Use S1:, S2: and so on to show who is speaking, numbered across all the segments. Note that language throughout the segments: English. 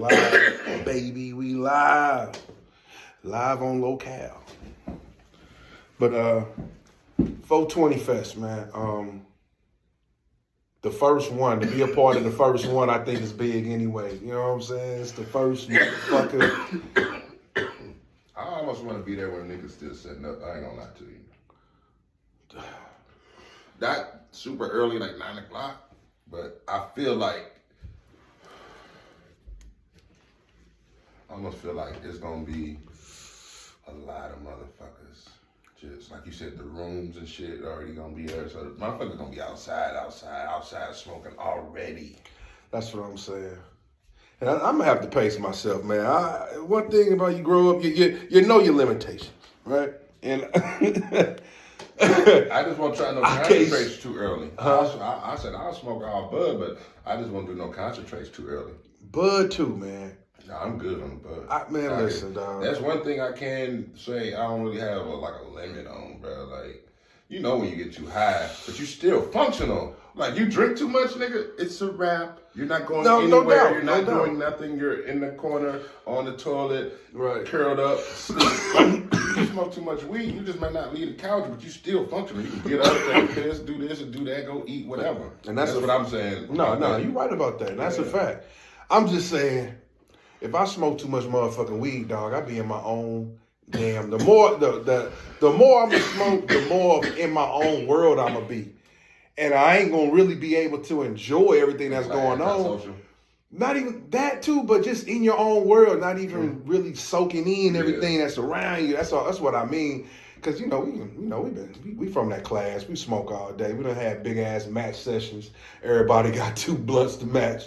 S1: live, baby, we live. Live on locale. But 420 Fest, man. The first one, to be a part of the first one, I think is big anyway. You know what I'm saying? It's the first motherfucker.
S2: I almost want to be there when niggas still setting up. I ain't gonna lie to you. Not super early, like 9 o'clock, but I feel like, I almost feel like it's gonna be a lot of motherfuckers. Just like you said, the rooms and shit already gonna be there. So the motherfuckers gonna be outside smoking already.
S1: That's what I'm saying. And I'm gonna have to pace myself, man. One thing about you grow up, you know your limitations, right? And
S2: I just won't try no concentrates too early. I said I'll smoke all bud, but I just won't do no concentrates too early.
S1: Bud too, man.
S2: Nah, I'm good on the bud.
S1: Listen, dog.
S2: That's one thing I can say I don't really have a limit on, bro. Like, you know when you get too high, but you still functional. Like, you drink too much, nigga, it's a wrap. You're not going anywhere.
S1: No doubt,
S2: You're not doing nothing. You're in the corner, on the toilet,
S1: right,
S2: curled up. You smoke too much weed, you just might not leave the couch, but you still functional. You can get up, take a piss, do this and do that, go eat, whatever. And that's what I'm saying.
S1: No, you're right about that. And that's a fact. I'm just saying, if I smoke too much motherfucking weed, dog, I be in my own damn. The more I'm gonna smoke, the more in my own world I'm gonna be, and I ain't gonna really be able to enjoy everything that's going on. Not even that too, but just in your own world, not even really soaking in everything that's around you. That's all. That's what I mean. Cause we from that class. We smoke all day. We done had big ass match sessions. Everybody got 2 blunts to match.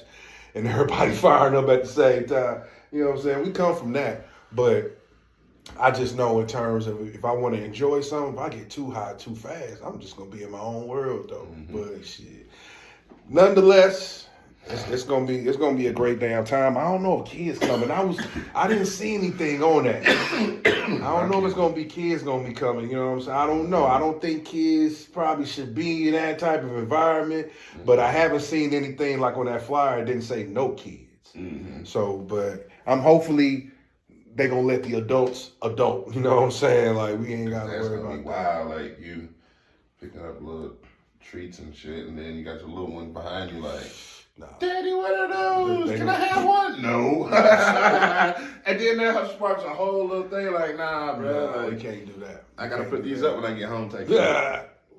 S1: And everybody firing up at the same time. You know what I'm saying? We come from that. But I just know in terms of if I want to enjoy something, if I get too high too fast, I'm just going to be in my own world, though. Mm-hmm. But shit. Nonetheless, it's gonna be a great damn time. I don't know if kids coming. I didn't see anything on that. I don't know if it's gonna be kids gonna be coming. You know what I'm saying? I don't know. I don't think kids probably should be in that type of environment. But I haven't seen anything like on that flyer. It didn't say no kids. Mm-hmm. So, but I'm hopefully they gonna let the adults adult. You know what I'm saying? Like we ain't gotta worry about that.
S2: Wild, like you picking up little treats and shit, and then you got your little one behind you, like. No. Daddy, what are those? Can I have one? No. And then that sparks a whole little thing like, nah, bro.
S1: No,
S2: like,
S1: we can't do that.
S2: I gotta put these up when I get home.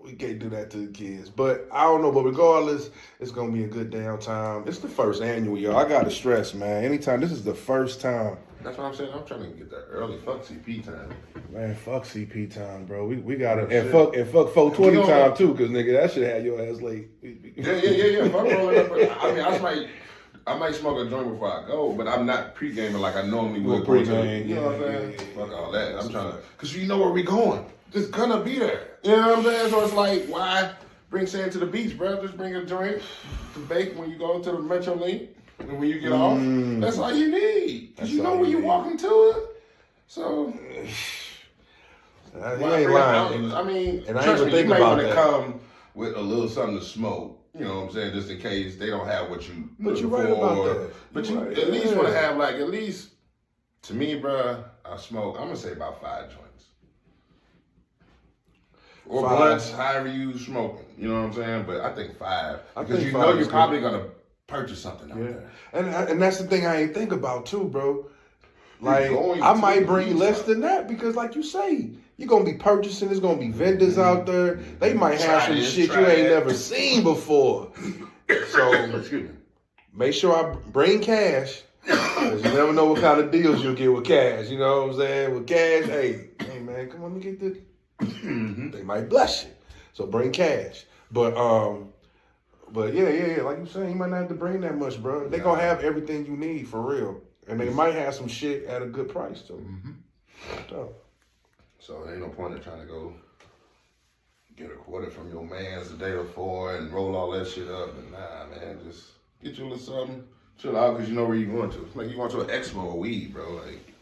S1: We can't do that to the kids. But I don't know. But regardless, it's gonna be a good damn time. It's the first annual, y'all. I gotta stress, man. Anytime this is the first time.
S2: That's what I'm saying. I'm trying to get that early. Fuck CP time.
S1: Man, fuck CP time, bro. We got it. And fuck 420 time too, cause nigga, that shit had your ass late.
S2: Yeah. Fuck rolling up. I mean, I might smoke a joint before I go, but I'm not pre-gaming like I normally would.
S1: Pre-game,
S2: you know what I'm saying? Fuck all that. I'm trying to, cause you know where we going. Just gonna be there. You know what I'm saying? So it's like, why bring sand to the beach, bro? Just bring a joint to bake when you go to the Metro Link. And when you get off, that's all you need. Cause you know when you walk into it. So
S1: you ain't lying.
S2: I mean,
S1: and I ain't even think
S2: you might
S1: about
S2: want to
S1: that.
S2: come with a little something to smoke. You know what I'm saying? Just in case they don't have what you.
S1: But you're right about that.
S2: But you at least want to have like at least. To me, bro, I smoke. I'm gonna say about 5 joints. Or blunts, however you smoking. You know what I'm saying? But I think 5. Because you know you're probably gonna purchase something out there.
S1: And that's the thing I ain't think about too, bro. Like I might bring less than that because like you say, you're gonna be purchasing, there's gonna be vendors out there. They might have some shit you ain't never seen before. So make sure I bring cash. Cause you never know what kind of deals you'll get with cash. You know what I'm saying? With cash, hey man, come on, let me get this. They might bless you. So bring cash. But yeah, like you saying, you might not have to bring that much, bro. They gonna have everything you need for real. And they might have some shit at a good price too.
S2: So there ain't no point in trying to go get a quarter from your man's the day before and roll all that shit up. And nah, man, just get you a little something, chill out, because you know where you're going to. Like you going to an expo of weed, bro. Like,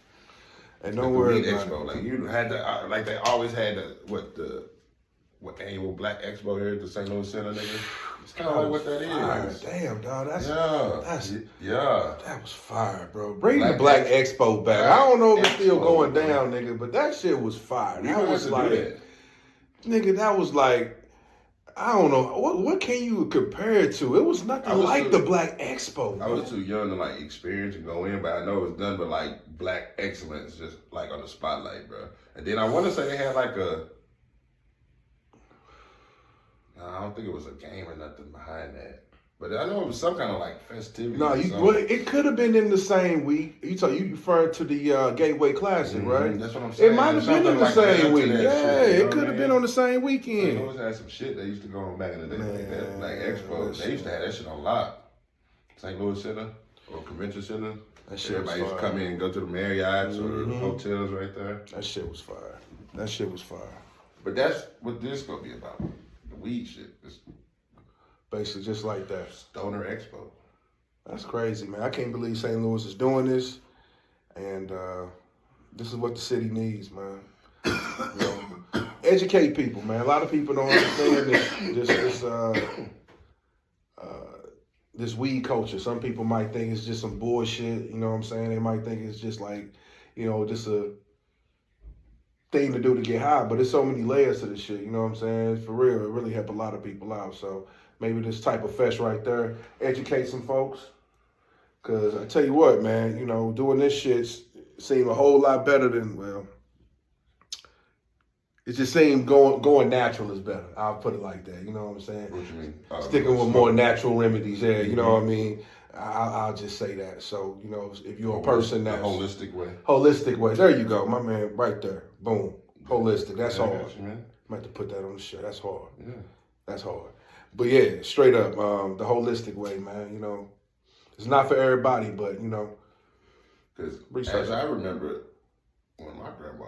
S1: and don't worry
S2: about expo. Like you had the like they always had the annual Black Expo here at the St. Louis Center, nigga. It's kind of like what that
S1: fire.
S2: is.
S1: Damn, dog. That was fire, bro. Bring the Black Expo back. I don't know if it's still going down, nigga, but that shit was fire. That was like, nigga, that was like, I don't know. What can you compare it to? It was nothing like the Black Expo.
S2: I was too young to like experience and go in, but I know it's done but like black excellence just like on the spotlight, bro. And then I want to say they had like I don't think it was a game or nothing behind that. But I know it was some kind of like festivity.
S1: No, it could have been in the same week. You referred to the Gateway Classic, right?
S2: That's what I'm saying.
S1: It might have been in the same week. Yeah, it could have been on the same weekend.
S2: They always had some shit they used to go on back in the day. Like that Black Expo. They used to have that shit on lock. St. Louis Center or Convention Center.
S1: That shit
S2: Everybody used to come in and go to the Marriott's or the hotels right there.
S1: That shit was fire. That shit was fire.
S2: But that's what this gonna be about. The weed shit. It's
S1: basically just like that.
S2: Stoner Expo.
S1: That's crazy, man. I can't believe St. Louis is doing this. And this is what the city needs, man. You know, educate people, man. A lot of people don't understand this weed culture. Some people might think it's just some bullshit, you know what I'm saying? They might think it's just like, you know, just a thing to do to get high, but there's so many layers to this shit, you know what I'm saying? For real, it really helped a lot of people out. So maybe this type of fest right there, educate some folks. Cause I tell you what, man, you know, doing this shit seemed a whole lot better than, well, it just seemed going natural is better. I'll put it like that, you know what I'm saying?
S2: What you mean?
S1: Sticking with more natural remedies, yeah, you know what I mean? I'll just say that. So, you know, if you're a person that's...
S2: holistic way.
S1: Holistic way. There you go, my man, right there. Boom. Holistic. That's hard.
S2: You, man.
S1: I might have to put that on the shirt. That's hard.
S2: Yeah.
S1: That's hard. But yeah, straight up, the holistic way, man, you know. It's not for everybody, but, you know.
S2: Because as I remember, when my grandma,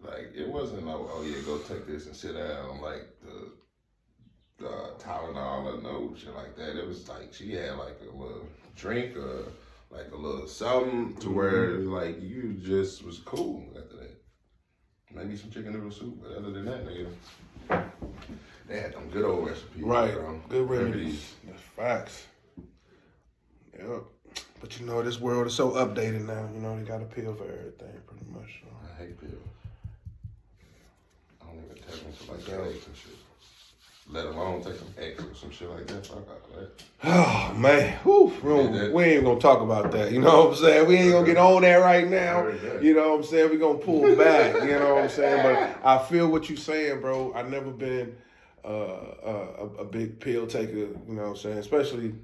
S2: like, it wasn't like, oh yeah, go take this and sit down, like the Tylenol or no shit like that. It was like she had like a little drink or like a little something to where like you just was cool after that. Maybe some chicken noodle soup, but other than that, nigga, they had them good old recipes.
S1: Right, good remedies. That's facts. Yep. But you know, this world is so updated now. You know, they got a pill for everything, pretty much. So.
S2: I hate pills. I don't even take them for like headaches and shit. Let alone take some X or some shit like that. Fuck all that.
S1: Oh, man. Whew, we ain't gonna talk about that. You know what I'm saying? We ain't gonna get on that right now. You know what I'm saying? We gonna pull back. You know what I'm saying? But I feel what you're saying, bro. I've never been a big pill taker, you know what I'm saying? Especially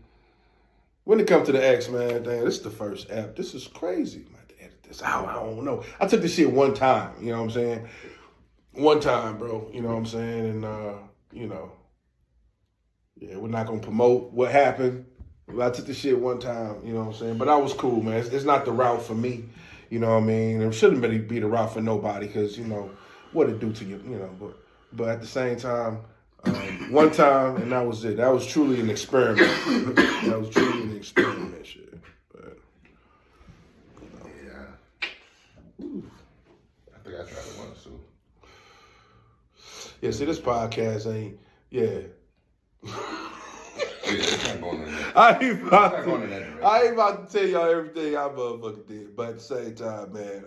S1: when it comes to the X, man. Damn, this is the first app. This is crazy. I have to edit this out. I don't know. I took this shit one time, you know what I'm saying? One time, bro. You know what I'm saying? And, you know, yeah, we're not going to promote what happened. I took the shit one time, you know what I'm saying? But I was cool, man. It's not the route for me, you know what I mean? It shouldn't really be the route for nobody because, you know, what it do to you, you know. But at the same time, one time, and that was it. That was truly an experiment. That was truly an experiment, shit. But,
S2: you know. Yeah. Ooh. I think I tried it once, too.
S1: Yeah, see, this podcast ain't, yeah.
S2: It's not going in there.
S1: I ain't about to tell y'all everything I motherfucking did. But at the same time, man,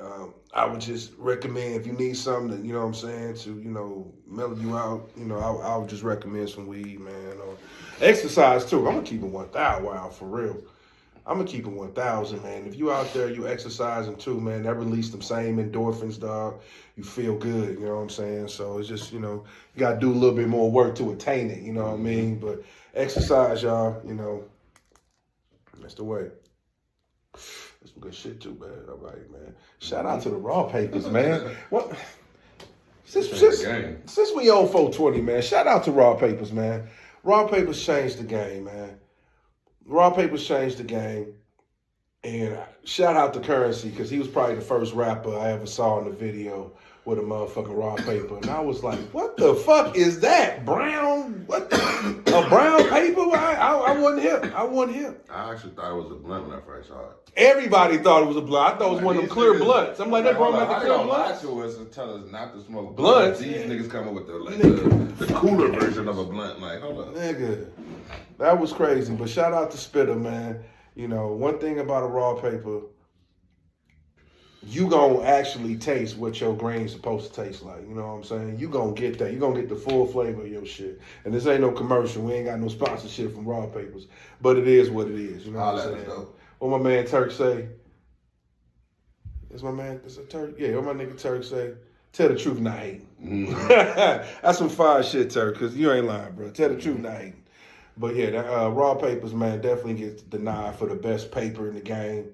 S1: I would just recommend if you need something, you know what I'm saying, to, you know, mellow you out, you know, I would just recommend some weed, man. Or exercise, too. I'm going to keep it 1,000, wow, for real. I'm going to keep it 1,000, man. If you out there, you exercising, too, man, that release them same endorphins, dog. You feel good, you know what I'm saying? So it's just, you know, you got to do a little bit more work to attain it, you know what I mean? But exercise, y'all, you know, that's the way. That's some good shit, too, man. All right, man. Shout out to the Raw Papers, man. What? Since we on 420, man, shout out to Raw Papers, man. Raw Papers changed the game, man. Raw Papers changed the game. And shout out to Currency, because he was probably the first rapper I ever saw in the video with a motherfucking raw paper. And I was like, what the fuck is that? Brown? What a brown paper? I wasn't hip. I wasn't hip.
S2: I actually thought it was a blunt when I first saw it.
S1: Everybody thought it was a blunt. I thought it was one of them clear blunts. I'm like, that bro like the clear blunts.
S2: How they gonna lie to us and tell us not to smoke
S1: Blunts?
S2: These niggas coming with the cooler version of a blunt. Like, hold up.
S1: Nigga, that was crazy. But shout out to Spitter, man. You know, one thing about a raw paper, you gonna actually taste what your grain's supposed to taste like. You know what I'm saying? You gonna get that. You gonna get the full flavor of your shit. And this ain't no commercial. We ain't got no sponsorship from raw papers. But it is what it is. You know what I'm saying? What my man Turk say? Is it Turk? Yeah, what my nigga Turk say? Tell the truth, not hating.
S2: Mm-hmm.
S1: That's some fire shit, Turk, because you ain't lying, bro. Tell the truth, not hating. But yeah, that, raw papers, man, definitely gets denied for the best paper in the game.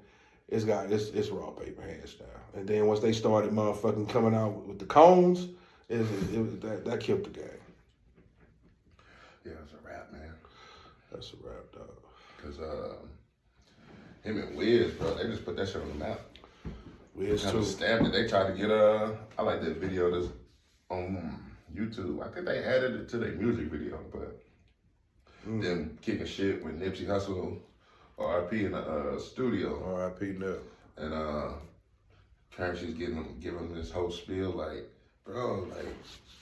S1: It's raw paper, hands down. And then once they started motherfucking coming out with the cones, that killed the game.
S2: Yeah, it's a wrap, man.
S1: That's a wrap, dog.
S2: Because him and Wiz, bro, they just put that shit on the map.
S1: Wiz
S2: too. Stamped it. They tried to get I like that video that's on YouTube. I think they added it to their music video, but them kicking shit with Nipsey Hussle, R.I.P. in the studio.
S1: R.I.P. No.
S2: And Currency's giving him this whole spiel like, bro, like,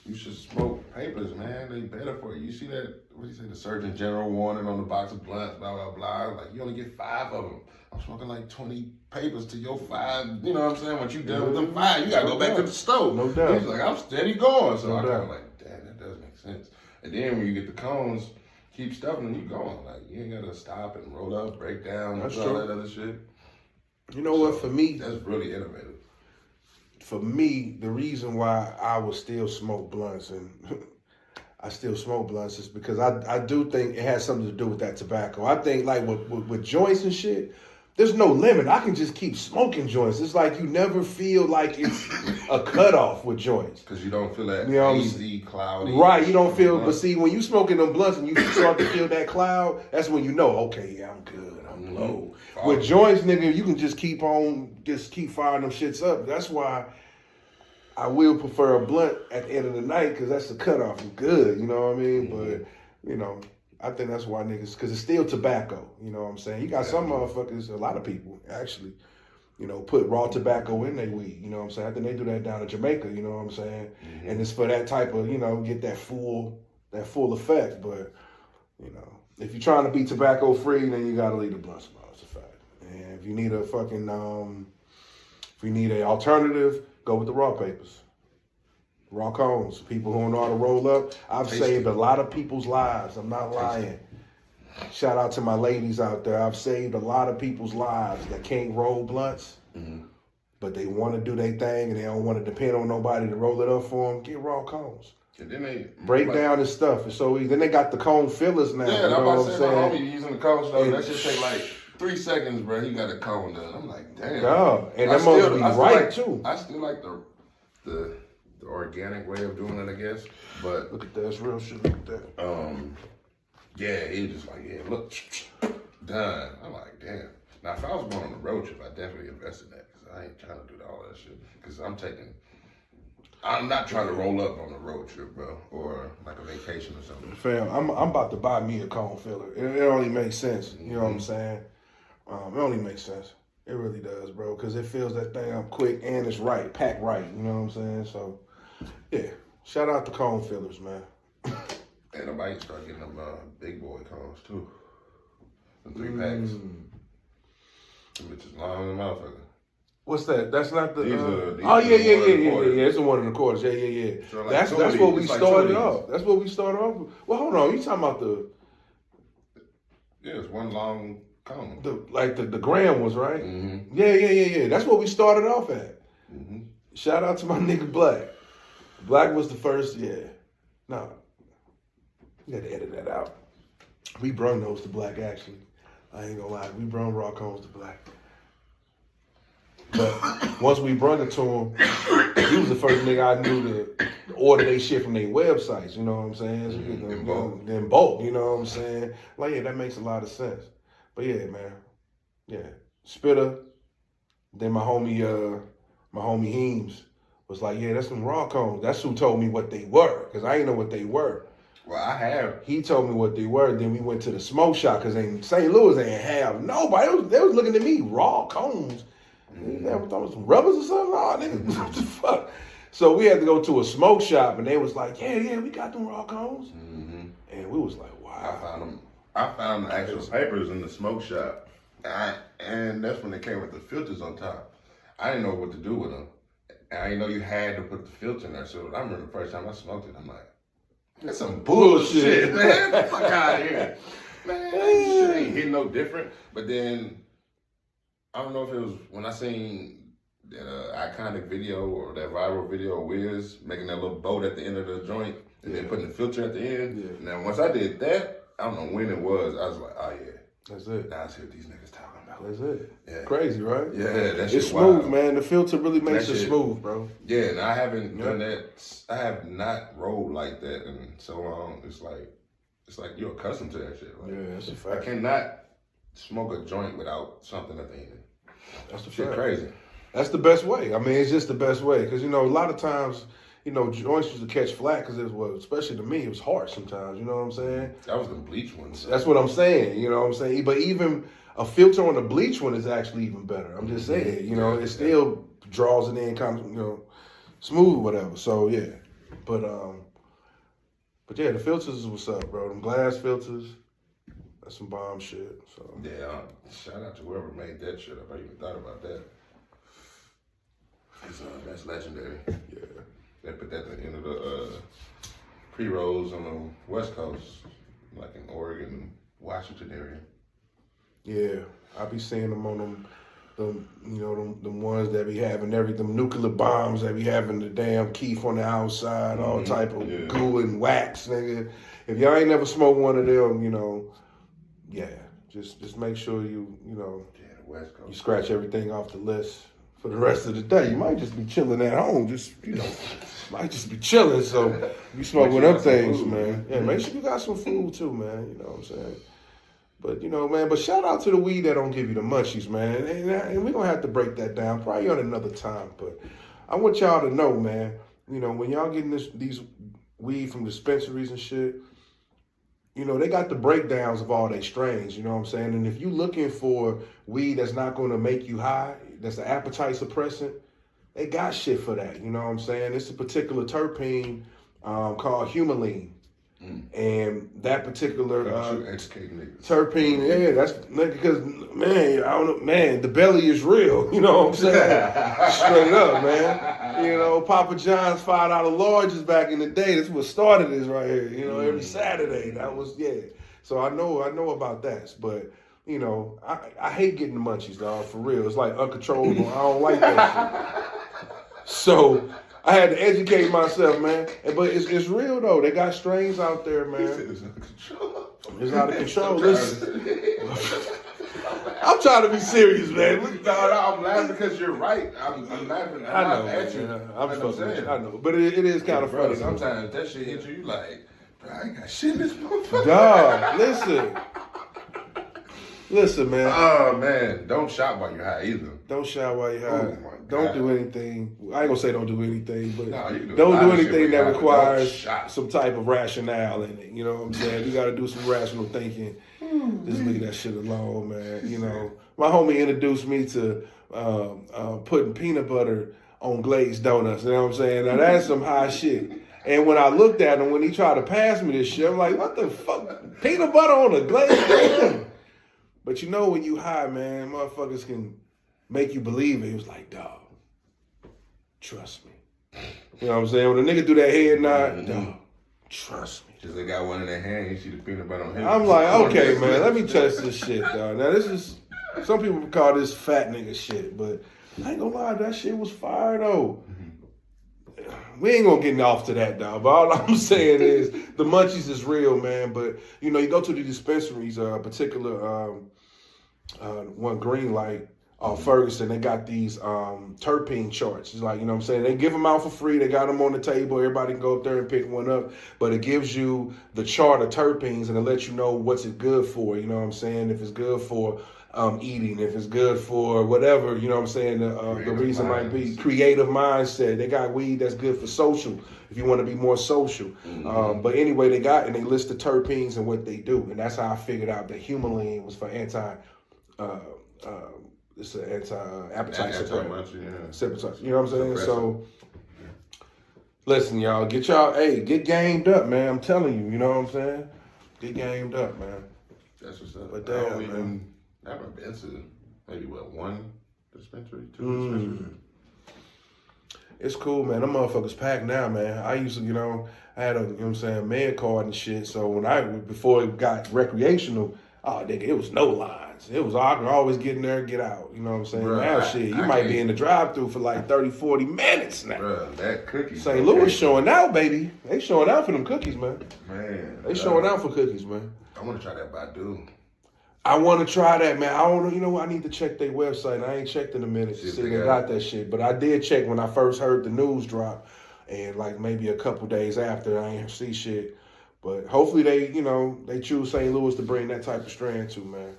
S2: you should smoke papers, man. They better for you. You see that, what do you say, the Surgeon General warning on the box of blunts, blah, blah, blah. Like, you only get 5 of them. I'm smoking like 20 papers to your 5. You know what I'm saying? Once you done with them 5, you got to go back to the stove.
S1: No doubt.
S2: He's like, I'm steady going. So I kind
S1: doubt.
S2: of like, damn, that does make sense. And then when you get the cones, keep stuffing and you going. Like, you ain't got to stop and roll up, break down,
S1: That's
S2: all
S1: true.
S2: that other shit.
S1: You know what, for me,
S2: that's really innovative.
S1: For me, the reason why I would still smoke blunts and I still smoke blunts is because I do think it has something to do with that tobacco. I think like with joints and shit, there's no limit. I can just keep smoking joints. It's like you never feel like it's a cutoff with joints.
S2: Because you don't feel that hazy, cloudy.
S1: Right, you don't feel, but see, when you smoking them blunts and you start to feel that cloud, that's when you know, okay, yeah, I'm good, I'm low. With joints, nigga, you can just keep firing them shits up. That's why I will prefer a blunt at the end of the night, because that's the cutoff. I'm good, you know what I mean? But, you know, I think that's why niggas, because it's still tobacco, you know what I'm saying? You got some motherfuckers, a lot of people, actually, you know, put raw tobacco in their weed, you know what I'm saying? I think they do that down in Jamaica, you know what I'm saying? And it's for that type of, you know, get that full effect. But, you know, if you're trying to be tobacco free, then you got to leave the blunt smoke. It's a fact. And if you need a fucking, if you need an alternative, go with the raw papers. Raw cones. People who know how to roll up. I've saved a lot of people's lives. I'm not lying. Shout out to my ladies out there. I've saved a lot of people's lives that can't roll blunts, but they want to do their thing and they don't want to depend on nobody to roll it up for them. Get raw cones.
S2: And then they
S1: break down this stuff. It's so easy. Then they got the cone fillers now.
S2: Yeah,
S1: you know
S2: I'm about to say, my homie using the cone stuff. That shit take like 3 seconds, bro. He got a cone done. I'm like, damn.
S1: Yeah, and that must be right too.
S2: I still like the organic way of doing it, I guess. But
S1: look at that, it's real shit. Look at that.
S2: Yeah, he was just like, yeah, look, done. I'm like, damn. Now, if I was going on a road trip, I'd definitely invest in that, because I ain't trying to do all that shit. Because I'm not trying to roll up on a road trip, bro, or like a vacation or something.
S1: Fam, I'm about to buy me a cone filler. It only makes sense. You know what I'm saying? It only makes sense. It really does, bro, because it fills that thing up quick and it's right, packed right. You know what I'm saying? So, yeah, shout out to cone fillers, man.
S2: And I might start getting them big boy cones too. The 3 packs. Them bitches long as a motherfucker.
S1: What's that? That's not the.
S2: These
S1: oh yeah. It's the 1 1/4. Yeah. So like that's what we started off. That's what we started off with. Well, hold on. You talking about the?
S2: Yeah, it's one long cone.
S1: The gram was right. Yeah. That's what we started off at. Shout out to my nigga Black. Black was the first. Yeah. No. You got to edit that out. We brung those to Black, actually. I ain't gonna lie. We brung raw cones to Black. But once we brung it to him, he was the first nigga I knew to order they shit from their websites. You know what I'm saying? In bulk. You know what I'm saying? Like, yeah, that makes a lot of sense. But yeah, man. Yeah. Spitter. Then my homie Heems. was like, yeah, that's some raw cones. That's who told me what they were, because I didn't know what they were.
S2: Well, I have.
S1: He told me what they were. Then we went to the smoke shop because in St. Louis they ain't have nobody. They was looking at me, raw cones. They never thought it was some rubbers or something. Oh, nigga, what the fuck? So we had to go to a smoke shop, and they was like, yeah, we got them raw cones.
S2: Mm-hmm.
S1: And we was like, wow.
S2: I found the actual papers in the smoke shop, and that's when they came with the filters on top. I didn't know what to do with them. And I didn't know you had to put the filter in there. So I remember the first time I smoked it, I'm like, that's some bullshit, man. Get the fuck out of here. Man, this shit ain't hitting no different. But then, I don't know if it was when I seen that iconic video or that viral video of Wiz making that little boat at the end of the joint and then putting the filter at the end. Yeah. Now, once I did that, I don't know when it was, I was like, oh yeah.
S1: That's it.
S2: Now I see what these niggas talking about.
S1: That's it.
S2: Yeah.
S1: Crazy, right?
S2: Yeah, that's
S1: it's smooth,
S2: wild.
S1: man. The filter really makes it smooth, bro.
S2: Yeah, and I haven't done that. I have not rolled like that in so long. It's like you're accustomed to that shit. Like,
S1: yeah, that's a fact.
S2: I cannot smoke a joint without something at the end.
S1: That's the
S2: shit
S1: fact.
S2: Crazy.
S1: That's the best way. I mean, it's just the best way because a lot of times. Joints used to catch flack because it was, especially to me, it was hard sometimes. You know what I'm saying?
S2: That was the bleach one. So.
S1: That's what I'm saying. You know what I'm saying? But even a filter on the bleach one is actually even better. I'm just saying. It still draws it in, kind of, smooth, whatever. So yeah, but yeah, the filters is what's up, bro. Them glass filters, that's some bomb shit. So
S2: yeah, shout out to whoever made that shit up. I even thought about that. That's legendary.
S1: Yeah.
S2: They put that at the end of the pre-rolls on the West Coast, like in Oregon, Washington area.
S1: Yeah, I be seeing them on them ones that be having them nuclear bombs that be having the damn keef on the outside, all type of goo and wax, nigga. If y'all ain't never smoked one of them, just make sure
S2: the West Coast.
S1: You scratch everything off the list. For the rest of the day, you might just be chilling at home. Might just be chilling. So you smoking up things, man. Yeah, make sure you got some food too, man. You know what I'm saying? But man. But shout out to the weed that don't give you the munchies, man. And we're gonna have to break that down probably on another time. But I want y'all to know, man. When y'all getting these weed from dispensaries and shit, they got the breakdowns of all their strains. You know what I'm saying? And if you looking for weed that's not gonna make you high, that's an appetite suppressant, they got shit for that. You know what I'm saying? It's a particular terpene called humulene. And that particular terpene, that's because, man, I don't know, man, the belly is real. You know what I'm saying? Straight up, man. Papa John's $5 larges back in the day. That's what started this right here. Every Saturday. That was, So I know about that. But, I hate getting the munchies, dog, for real. It's like uncontrollable. I don't like that shit. So I had to educate myself, man. But it's real, though. They got strains out there, man.
S2: It's out of control.
S1: It's out of control. Listen. I'm trying to be serious, man.
S2: No, I'm laughing because you're right. I'm laughing.
S1: I know,
S2: at you.
S1: I'm fucking with you. I know. But it is kind of funny.
S2: Sometimes that shit hits you like, bro, I ain't got shit in this motherfucker.
S1: Dog, listen, man.
S2: Oh, man. Don't shop while you're high either.
S1: Don't shop while you're high.
S2: Oh,
S1: don't do anything. I ain't gonna say don't do anything, but
S2: don't
S1: do anything that requires some type of rationale in it. You know what I'm saying? You gotta do some rational thinking. Just leave that shit alone, man. My homie introduced me to putting peanut butter on glazed donuts. You know what I'm saying? Now that's some high shit. And when I looked at him, when he tried to pass me this shit, I'm like, what the fuck? Peanut butter on a glazed donut? But when you high, man, motherfuckers can make you believe it. He was like, dog, trust me. You know what I'm saying? When a nigga do that head nod, dog, trust me.
S2: Because they got one in their hand, you see the peanut butter on him.
S1: I'm like, okay, man, let me test this shit, dog. Now, this is, some people call this fat nigga shit, but I ain't gonna lie, that shit was fire, though. We ain't gonna get off to that, dog. But all I'm saying is the munchies is real, man. But, you go to the dispensaries, particular one Green Light, Ferguson, they got these terpene charts. It's like, you know what I'm saying? They give them out for free. They got them on the table. Everybody can go up there and pick one up. But it gives you the chart of terpenes and it lets you know what's it good for. You know what I'm saying? If it's good for eating, if it's good for whatever, you know what I'm saying? The reason might be creative mindset. They got weed that's good for social, if you want to be more social. But anyway, they list the terpenes and what they do. And that's how I figured out that humulene was for it's an anti-appetite suppressant. You know what I'm saying? So, listen, y'all, get gamed up, man. I'm telling you, you know what I'm saying? Get gamed up, man.
S2: That's what's up.
S1: But damn, man.
S2: I haven't been to maybe, one dispensary, two dispensaries?
S1: It's cool, man. Them motherfuckers packed now, man. I used to, I had a, med card and shit. So before it got recreational, nigga, it was no lines. It was, I could always get in there and get out. You know what I'm saying?
S2: Bruh,
S1: now, you might be in the drive-thru for like 30, 40 minutes now.
S2: Bruh, that cookie.
S1: St. Louis showing out, baby. They showing out for them cookies, man.
S2: Man.
S1: They showing out for cookies, man.
S2: I want to try that Badu.
S1: I want to try that, man. I don't know. You know what? I need to check their website. I ain't checked in a minute to see if they got that shit. But I did check when I first heard the news drop. And like maybe a couple days after, I ain't see shit. But hopefully they choose St. Louis to bring that type of strand to, man.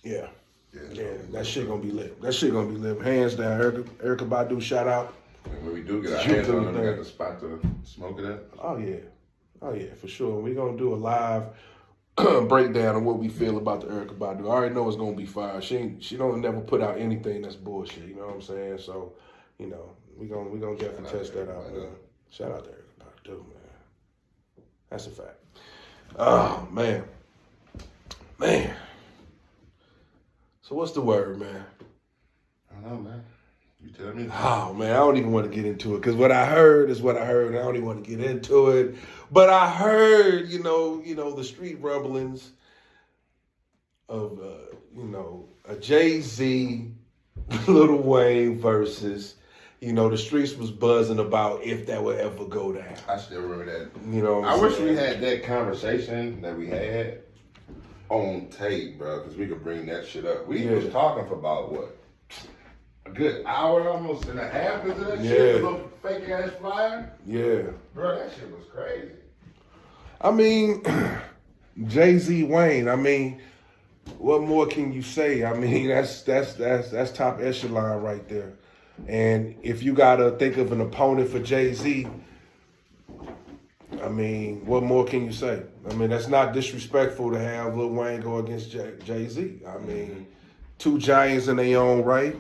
S1: Yeah, that shit gonna be lit. That shit gonna be lit. Hands down, Erykah Badu, shout out.
S2: And when we do get our hands on them, we got the spot to smoke it at.
S1: Oh yeah, for sure. We gonna do a live breakdown of what we feel about the Erykah Badu. I already know it's gonna be fire. She don't never put out anything that's bullshit. You know what I'm saying? So, we gonna definitely test that out. Man. Shout out to Erykah Badu, man. That's a fact. Oh man. So what's the word, man?
S2: I don't know, man. You tell me.
S1: Oh man, I don't even want to get into it because what I heard is what I heard. And I don't even want to get into it. But I heard, the street rumblings of, a Jay-Z, Lil Wayne versus, the streets was buzzing about if that would ever go down.
S2: I still remember that.
S1: I
S2: wish we had that conversation that we had on tape, bro, because we could bring that shit up. We was talking for about, a good hour almost and a half into that shit? The little fake ass flyer?
S1: Yeah.
S2: Bro, that shit was crazy.
S1: I mean, Jay-Z, Wayne, what more can you say? I mean, that's top echelon right there. And if you gotta think of an opponent for Jay-Z, I mean, what more can you say? I mean, that's not disrespectful to have Lil Wayne go against Jay-Z. I mean, two giants in their own right.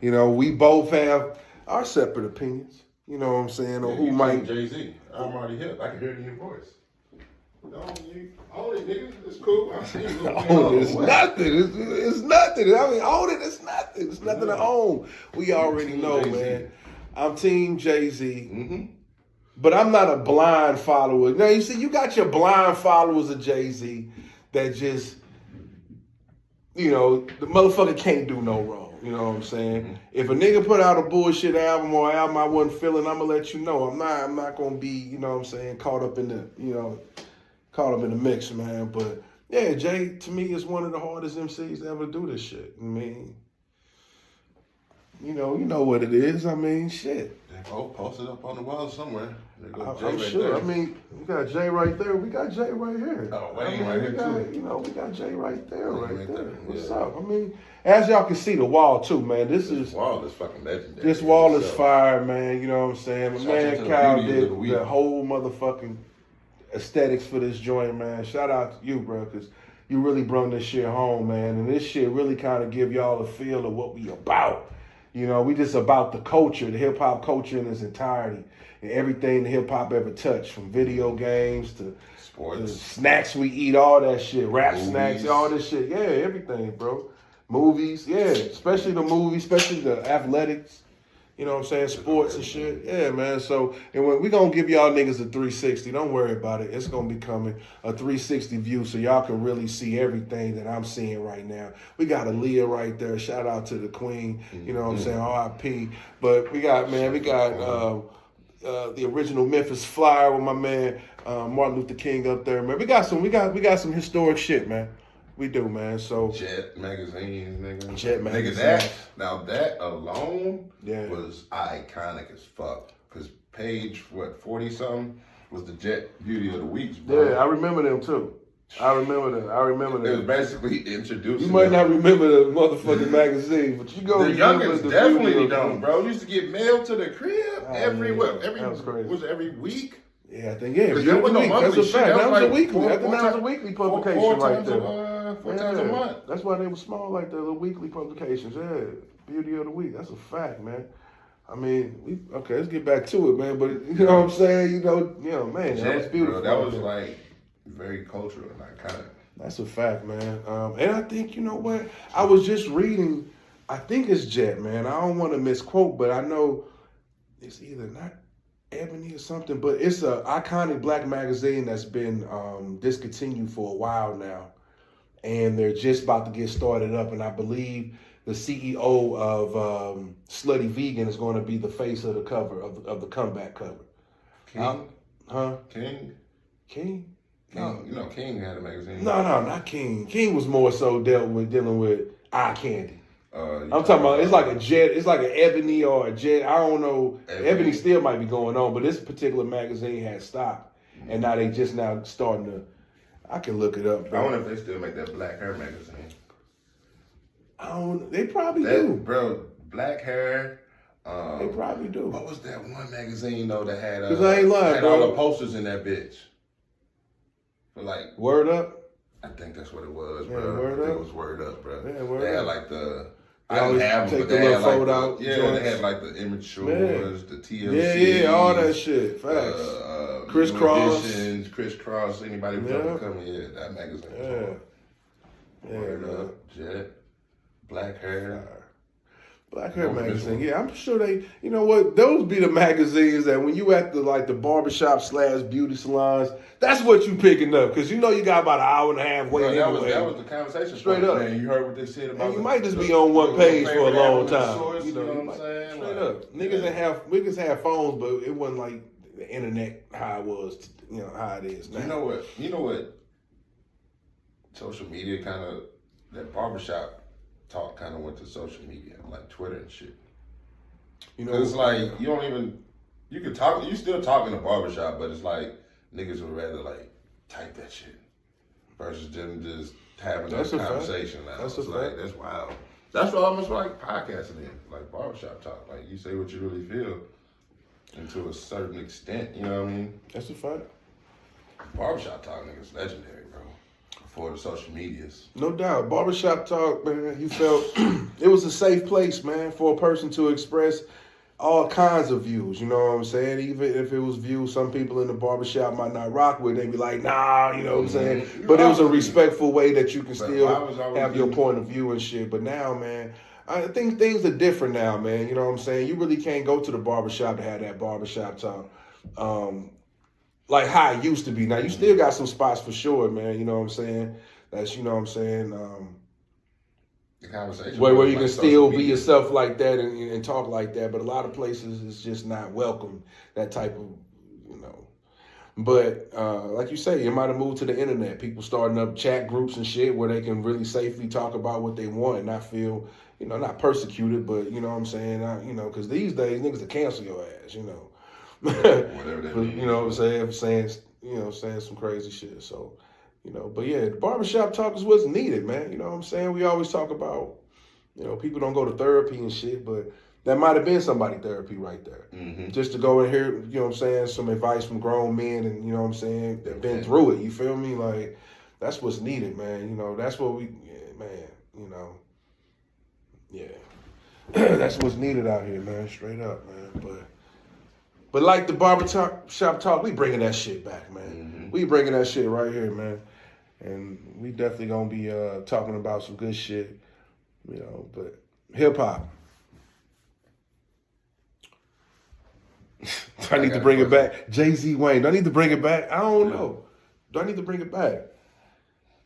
S1: We both have our separate opinions. You know what I'm saying? On who might.
S2: Jay-Z. I'm already hip. I can hear it in your voice. Own it, nigga. It's cool.
S1: Own it. It's nothing. It's nothing. I mean, own it. It's nothing. It's nothing to own. We already know, Jay-Z. Man. I'm Team Jay-Z. Mm-hmm. But I'm not a blind follower. Now, you see, you got your blind followers of Jay-Z that just, the motherfucker can't do no wrong. You know what I'm saying? Mm-hmm. If a nigga put out a bullshit album or album I wasn't feeling, I'm gonna let you know. I'm not gonna be, caught up in the mix, man. But yeah, Jay to me is one of the hardest MCs to ever do this shit. I mean, you know what it is. I mean, shit.
S2: They both posted up on the wall somewhere.
S1: I'm sure. There. I mean, we got Jay right there. We got Jay right here.
S2: Oh, Wayne right here too.
S1: We got Jay right there, right there. What's up? I mean, as y'all can see, the wall too, man. This
S2: wall is fucking legendary.
S1: This wall is fire, man. You know what I'm saying? My man Kyle did the whole motherfucking aesthetics for this joint, man. Shout out to you, bro, because you really brought this shit home, man. And this shit really kind of give y'all a feel of what we about. We just about the culture, the hip hop culture in its entirety, and everything the hip hop ever touched, from video games to
S2: sports,
S1: to snacks we eat, all that shit, rap snacks, all this shit, yeah, everything, bro. Movies, yeah, especially the movies, especially the athletics. You know what I'm saying? Sports and shit. Yeah, man. So, and we're going to give y'all niggas a 360. Don't worry about it. It's going to be coming a 360 view so y'all can really see everything that I'm seeing right now. We got Aaliyah right there. Shout out to the queen. You know what I'm saying? R.I.P. But we got the original Memphis Flyer with my man Martin Luther King up there, man. We got some historic shit, man. We do, man. So
S2: Jet magazine, nigga.
S1: Jet
S2: Nigga,
S1: magazine.
S2: that alone
S1: Yeah.
S2: was iconic as fuck. Cause page 40 something was the Jet Beauty of the Weeks, bro.
S1: Yeah, I remember them too. I remember them.
S2: It was basically introducing.
S1: You might not remember the motherfucking magazine, but you go.
S2: The youngins definitely
S1: Beauty of
S2: don't, bro. Used to get mail to the crib every
S1: that was crazy.
S2: was it every week?
S1: Yeah, I think yeah.
S2: Because that wasn't no
S1: That's
S2: monthly
S1: a
S2: shit.
S1: fact. That was a
S2: like
S1: weekly.
S2: four
S1: That was a weekly publication
S2: four
S1: right
S2: times
S1: there.
S2: Four times a month.
S1: That's why they were small like that. The weekly publications. Yeah, Beauty of the Week. That's a fact, man. I mean, let's get back to it, man. But you know what I'm saying? You know, man, that was beautiful.
S2: Bro, that was like very cultural and iconic.
S1: That's a fact, man. And I think, you know what? I was just reading, I think it's Jet, man. I don't want to misquote, but I know it's either not Ebony or something, but it's a iconic black magazine that's been discontinued for a while now. And they're just about to get started up. And I believe the CEO of Slutty Vegan is going to be the face of the cover, of the comeback cover.
S2: King?
S1: King?
S2: King, you know, King had a magazine.
S1: No, not King. King was more so dealing with eye candy. I'm talking about it's like a Jet, it's like an Ebony or a Jet. I don't know. Ebony still might be going on, but this particular magazine has stopped, and now they just now starting to. I can look it up. Bro.
S2: I wonder if they still make that Black Hair magazine.
S1: They probably do,
S2: bro. Black Hair.
S1: They probably do.
S2: What was that one magazine though that had?
S1: Because I ain't lying,
S2: had
S1: bro.
S2: all the posters in that bitch. For like
S1: Word Up.
S2: I think that's what it was,
S1: Yeah,
S2: bro.
S1: Word
S2: I think
S1: Up.
S2: it was Word Up, bro.
S1: Yeah, Word
S2: They had
S1: Up.
S2: like the.
S1: They
S2: I didn't
S1: always
S2: have them,
S1: take
S2: but
S1: the
S2: they had
S1: little
S2: like
S1: fold out
S2: yeah,
S1: joints.
S2: they had like the Immatures, the TLC.
S1: Yeah, all that shit. Facts. Crisscross.
S2: Editions, Crisscross. Anybody who
S1: Yeah.
S2: coming, yeah, that magazine. Was
S1: Yeah.
S2: hard.
S1: Yeah,
S2: Word
S1: man.
S2: Up, Jet, Black Hair.
S1: Black Hair
S2: No, this
S1: magazine.
S2: one.
S1: Yeah, I'm sure they. You know what? Those be the magazines that when you at the barbershop / beauty salons, that's what you picking up because you know you got about an hour and a half wait
S2: Bro,
S1: anyway.
S2: that was the conversation.
S1: Straight
S2: point,
S1: up.
S2: man. You heard what they said about.
S1: And you might just be on one page for a long time.
S2: Source,
S1: You know
S2: what
S1: you
S2: I'm
S1: might-
S2: saying?
S1: Straight
S2: Like,
S1: up. Niggas had phones, but it wasn't like the internet how it was. You know how it is now.
S2: You know what? Social media kind of that barbershop talk kind of went to social media, like Twitter and shit.
S1: You know,
S2: Cause it's like you don't even you can talk. You still talk in a barbershop, but it's like niggas would rather like type that shit versus them just having
S1: That's
S2: that
S1: a fact.
S2: conversation. Now
S1: That's a
S2: it's like
S1: fact.
S2: that's wild. That's what almost like podcasting is, like barbershop talk. Like you say what you really feel, and to a certain extent, you know what I mean.
S1: That's a fact.
S2: Barbershop talk niggas legendary, bro. Before the social medias.
S1: No doubt. Barbershop talk, man, you felt it was a safe place, man, for a person to express all kinds of views. You know what I'm saying? Even if it was views some people in the barbershop might not rock with, they'd be like, nah, you know what I'm saying? But it was a respectful way that you can still have your point of view and shit. But now, man, I think things are different now, man. You know what I'm saying? You really can't go to the barbershop to have that barbershop talk. Like how it used to be. Now you still got some spots for sure, man. You know what I'm saying? That's, you know what I'm saying?
S2: The conversation.
S1: Where
S2: was
S1: you
S2: like
S1: can
S2: social
S1: still be
S2: media.
S1: yourself like that and talk like that. But a lot of places it's just not welcome, that type of, you know. But like you say, it might have moved to the internet. People starting up chat groups and shit where they can really safely talk about what they want and not feel, you know, not persecuted, but you know what I'm saying? You know, because these days niggas will cancel your ass, you know.
S2: Whatever that means.
S1: You know what I'm saying? Saying some crazy shit. So, you know, but yeah, the barbershop talk is what's needed, man. You know what I'm saying? We always talk about, you know, people don't go to therapy and shit, but that might have been somebody therapy right there.
S2: Mm-hmm.
S1: Just to go and hear, you know what I'm saying, some advice from grown men and, you know what I'm saying, that been through it. You feel me? Like, that's what's needed, man. You know, that's what man, you know, yeah. That's what's needed out here, man. Straight up, man. But like the barbershop talk, we bringing that shit back, man.
S2: Mm-hmm.
S1: We bringing that shit right here, man. And we definitely gonna be talking about some good shit, you know. But hip hop, do I need to bring it back? Jay-Z Wayne, do I need to bring it back? I don't know. Do I need to bring it back?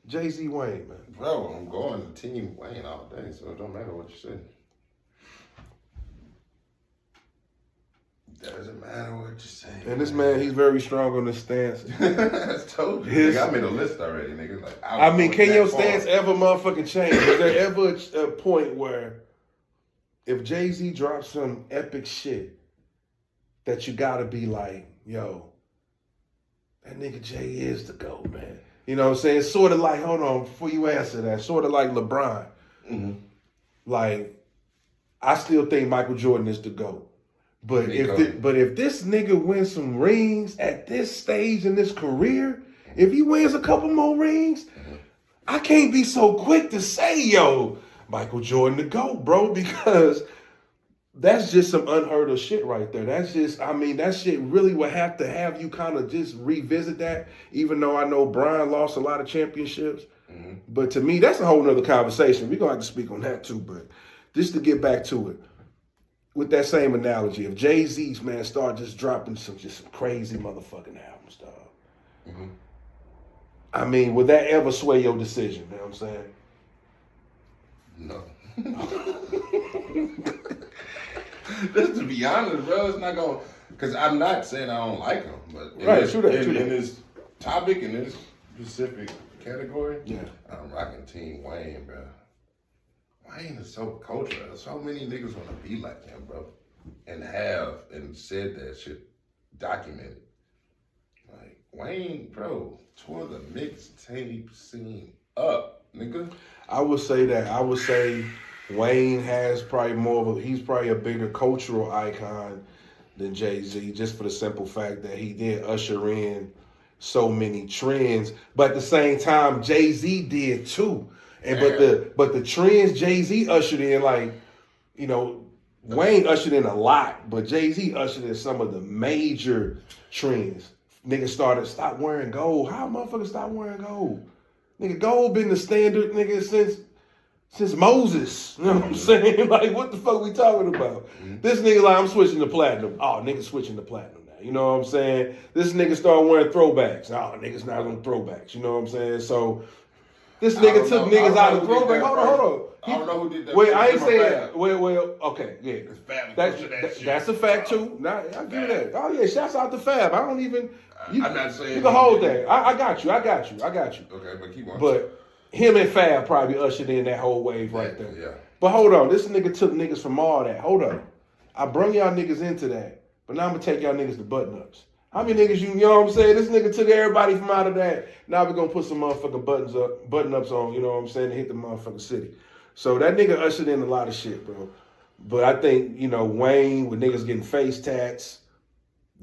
S1: Jay-Z Wayne, man.
S2: Bro, I'm going to Team Wayne all day, so it don't matter what you say. Doesn't matter what you say.
S1: And this man, he's very strong on his stance.
S2: I told you. Nigga, I made a list already, nigga. Like,
S1: I mean, can your stance ever motherfucking change? Is there ever a point where if Jay-Z drops some epic shit that you gotta be like, yo, that nigga Jay is the GOAT, man. You know what I'm saying? Sort of like, hold on, before you answer that, sort of like LeBron.
S2: Mm-hmm.
S1: Like, I still think Michael Jordan is the GOAT. But if this nigga wins some rings at this stage in his career, if he wins a couple more rings, I can't be so quick to say, yo, Michael Jordan the GOAT, bro, because that's just some unheard of shit right there. That's just, I mean, that shit really would have to have you kind of just revisit that, even though I know Brian lost a lot of championships. Mm-hmm. But to me, that's a whole nother conversation. We're going to have to speak on that too. But just to get back to it, with that same analogy, if Jay-Z's, man, start just dropping some crazy motherfucking albums, dog. Mm-hmm. I mean, would that ever sway your decision? You know what I'm saying?
S2: No. Just to be honest, bro, it's not going to... Because I'm not saying I don't like him, but in this topic, in this specific category, yeah, I'm rocking Team Wayne, bro. Wayne is so cultural. So many niggas want to be like him, bro. And said that shit documented. Like, Wayne, bro, tore the mixtape scene up, nigga.
S1: I would say that. I would say Wayne has probably he's probably a bigger cultural icon than Jay-Z, just for the simple fact that he did usher in so many trends. But at the same time, Jay-Z did too. And but the trends Jay-Z ushered in, like, you know, Wayne ushered in a lot, but Jay-Z ushered in some of the major trends. Niggas stop wearing gold. How motherfuckers stop wearing gold? Nigga, gold been the standard, nigga, since Moses. You know what I'm saying? Like, what the fuck we talking about? Mm-hmm. This nigga like, I'm switching to platinum. Oh, nigga switching to platinum now. You know what I'm saying? This nigga started wearing throwbacks. Oh, niggas not on throwbacks. You know what I'm saying? So this nigga took niggas out of throwback. Hold on.
S2: I don't know who did that.
S1: Wait, I ain't saying. Well, okay, yeah. That's a fact too. Nah, I give you that. Oh yeah, shouts out to Fab. I don't even. I'm not saying you can hold that. I got you.
S2: Okay, but keep on.
S1: But him and Fab probably ushered in that whole wave right there.
S2: Yeah.
S1: But hold on, this nigga took niggas from all that. Hold on, I brung y'all niggas into that, but now I'm gonna take y'all niggas to button ups. How many niggas you know what I'm saying? This nigga took everybody from out of that. Now we're gonna put some motherfucking button ups on, you know what I'm saying, to hit the motherfucking city. So that nigga ushered in a lot of shit, bro. But I think, you know, Wayne with niggas getting face tats,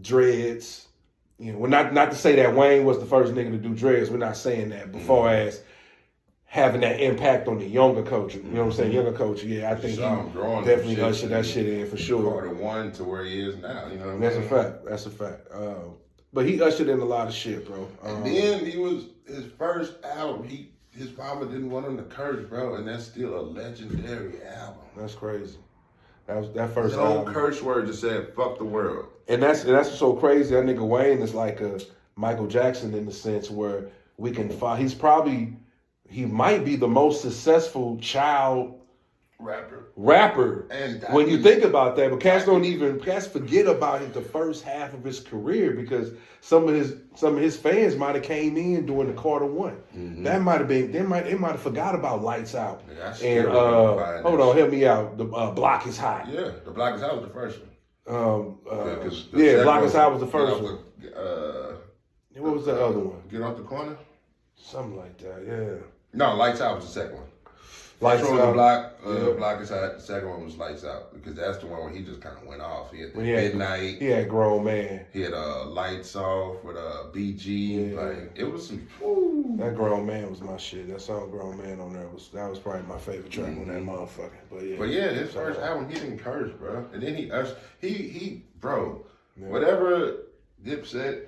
S1: dreads, you know, well, not to say that Wayne was the first nigga to do dreads. We're not saying that. But far as having that impact on the younger culture, you know what I'm saying? Younger culture, yeah, I think he definitely ushered that shit in for sure.
S2: Part of one to where he is now, you know what I'm
S1: saying?
S2: saying?
S1: That's a fact. But he ushered in a lot of shit, bro.
S2: And then his first album, his mama didn't want him to curse, bro, and that's still a legendary album.
S1: That's crazy. That first
S2: album. The old curse word just said, fuck the world.
S1: And that's so crazy. That nigga Wayne is like a Michael Jackson in the sense where we can find, he might be the most successful child rapper. And when you think about that, but cats forget about the first half of his career because some of his fans might have came in during the Carter One. Mm-hmm. That might have been they might have forgot about Lights Out. Yeah, and hold on, help me out. The Block Is Hot.
S2: Yeah, the Block Is Hot was the first one.
S1: Block Is Hot was the first one. What was the other one?
S2: Get Off the Corner.
S1: Something like that. Yeah.
S2: No, Lights Out was the second one.
S1: Lights Out.
S2: Block Is Hot. The second one was Lights Out because that's the one where he just kind of went off. He had Midnight.
S1: He had Grown Man.
S2: He had Lights Off with BG.
S1: Yeah.
S2: Like it was some.
S1: That Grown Man was my shit. That song Grown Man on there was probably my favorite track on that motherfucker. But yeah, his first album he didn't curse, bro. And then he whatever Dipset,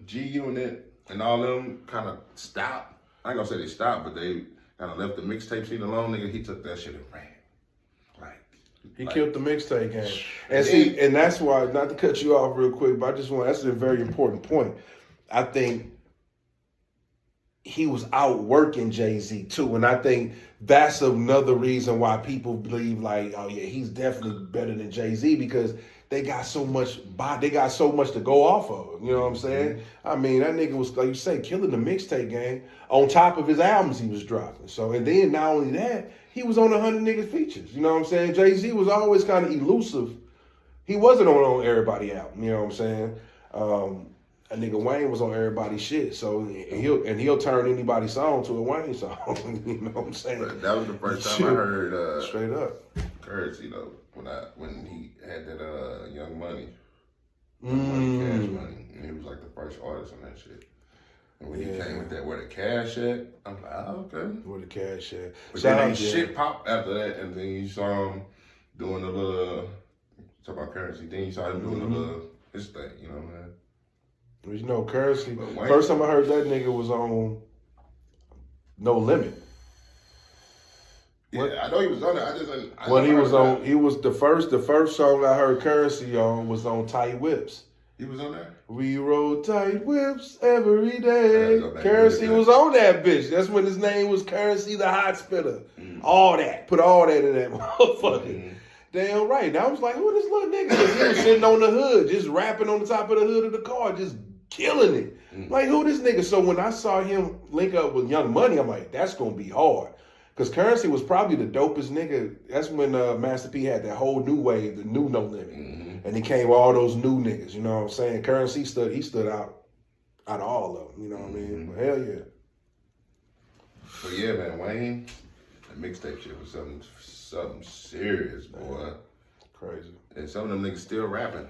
S1: G Unit, and all them kind of stopped. I ain't gonna say they stopped, but they kind of left the mixtape scene alone, nigga. He took that shit and ran. He killed the mixtape game. And and that's why, not to cut you off real quick, but that's a very important point. I think he was outworking Jay-Z too. And I think that's another reason why people believe like, oh yeah, he's definitely better than Jay-Z because they got so much to go off of. You know what I'm saying? I mean, that nigga was, like you say, killing the mixtape game on top of his albums he was dropping. So, and then not only that, he was on 100 niggas features. You know what I'm saying? Jay-Z was always kind of elusive. He wasn't on everybody album. You know what I'm saying? A nigga Wayne was on everybody's shit, so he'll turn anybody's song to a Wayne song. You know what I'm saying?
S2: But that was the first time I heard
S1: straight up
S2: Currency though. When he had that Young Money, Cash Money, and he was like the first artist on that shit. And when he came with that, where the cash at, I'm like, oh, okay.
S1: Where the cash at?
S2: But then shit popped after that, and then you saw him doing the little talk about Currency. Then you saw him doing the little his thing, you know what I mean?
S1: You know, Currency. First time I heard that nigga was on No Limit.
S2: Yeah, I know he was on it. I just didn't.
S1: He was the first song I heard Currency on was on Tight Whips.
S2: He was on there?
S1: We rode tight whips every day. Currency was on that bitch. That's when his name was Currency the Hot Spitter. All that. Put all that in that motherfucker. Damn right. And I was like, who this little nigga? Because he was sitting on the hood, just rapping on the top of the hood of the car, just killing it. Like, who this nigga? So when I saw him link up with Young Money, I'm like, that's going to be hard. Because Currency was probably the dopest nigga. That's when Master P had that whole new wave, the new No Limit. And he came with all those new niggas, you know what I'm saying? Currency stood out of all of them, you know what I mean? But hell yeah.
S2: But yeah, man, Wayne, that mixtape shit was something serious, boy.
S1: Crazy.
S2: And some of them niggas still rapping.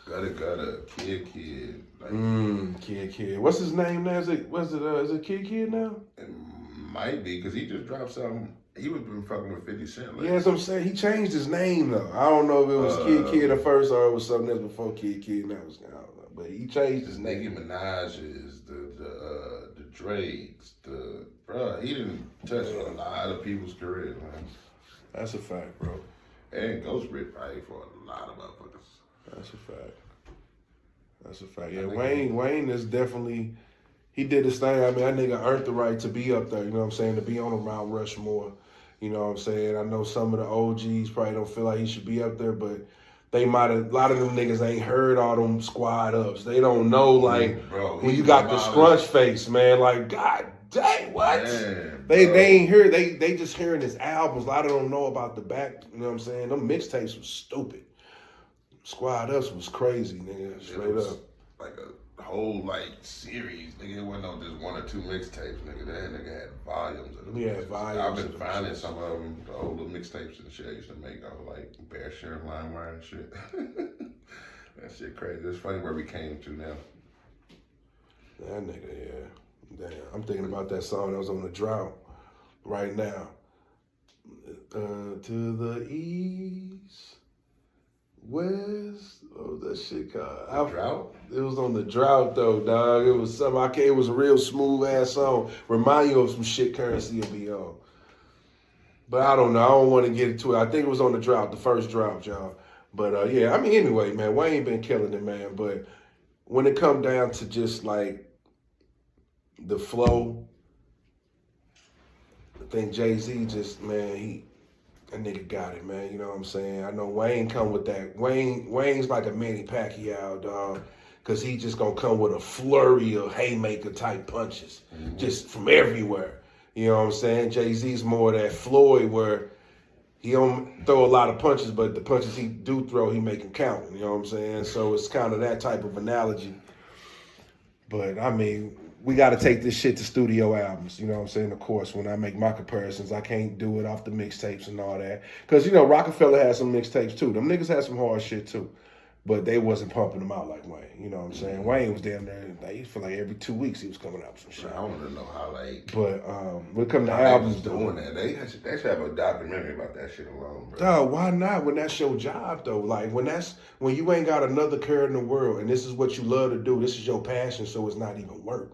S2: Gutter, Kid. Like,
S1: Kid. What's his name now? Is it Kid now?
S2: It might be, because he just dropped something. He was been fucking with 50 Cent. Like,
S1: yeah, that's what I'm saying. He changed his name though. I don't know if it was Kid at first or it was something else before Kid. Now I don't know. But he changed his name.
S2: Nicki Minaj's, the Drake's, bruh, he didn't touch a lot of people's career, man.
S1: That's a fact, bro.
S2: And Ghost Rip probably for a lot of motherfuckers.
S1: That's a fact. Yeah, Wayne is definitely, he did his thing. I mean, that nigga earned the right to be up there, you know what I'm saying, to be on a Mount Rushmore. You know what I'm saying? I know some of the OGs probably don't feel like he should be up there, but a lot of them niggas ain't heard all them squad ups. They don't know, like, bro, when you got the scrunch face, man, like, God dang, what? Man, they ain't heard, they just hearing his albums. A lot of them don't know about the back, you know what I'm saying? Them mixtapes was stupid. Squad Ups was crazy, nigga, straight up.
S2: Like a whole, like, series, nigga. It wasn't just one or two mixtapes, nigga. That nigga had volumes of them.
S1: Yeah, volumes.
S2: I've been finding some of them, the older mixtapes and shit I used to make off like Bear Share, LimeWire and shit. That shit crazy. It's funny where we came to now.
S1: That nigga, yeah. Damn. I'm thinking about that song that was on the drought right now. To the east, west. What was that shit called?
S2: Drought?
S1: It was on the drought though, dog. It was something. It was a real smooth ass song. Remind you of some shit Currency will be on. But I don't know. I don't want to get into it. I think it was on the drought, the first drought, y'all. But yeah, I mean, anyway, man, Wayne been killing it, man. But when it come down to just like the flow, I think Jay-Z just, man, that nigga got it, man. You know what I'm saying? I know Wayne come with that. Wayne's like a Manny Pacquiao, dog. Because he just going to come with a flurry of haymaker type punches. Just from everywhere. You know what I'm saying? Jay-Z's more that Floyd where he don't throw a lot of punches, but the punches he do throw, he make them count. You know what I'm saying? So it's kind of that type of analogy. But, I mean, we got to take this shit to studio albums. You know what I'm saying? Of course, when I make my comparisons, I can't do it off the mixtapes and all that. Because, you know, Rockefeller had some mixtapes, too. Them niggas had some hard shit, too. But they wasn't pumping them out like Wayne. You know what I'm saying? Wayne was damn there. Like, he feel like every 2 weeks he was coming out with some shit.
S2: I want to know how, like...
S1: But when it comes to albums...
S2: doing that. They should have a documentary about that shit alone, bro.
S1: Dog, why not? When that's your job, though. Like, when you ain't got another care in the world and this is what you love to do, this is your passion, so it's not even work.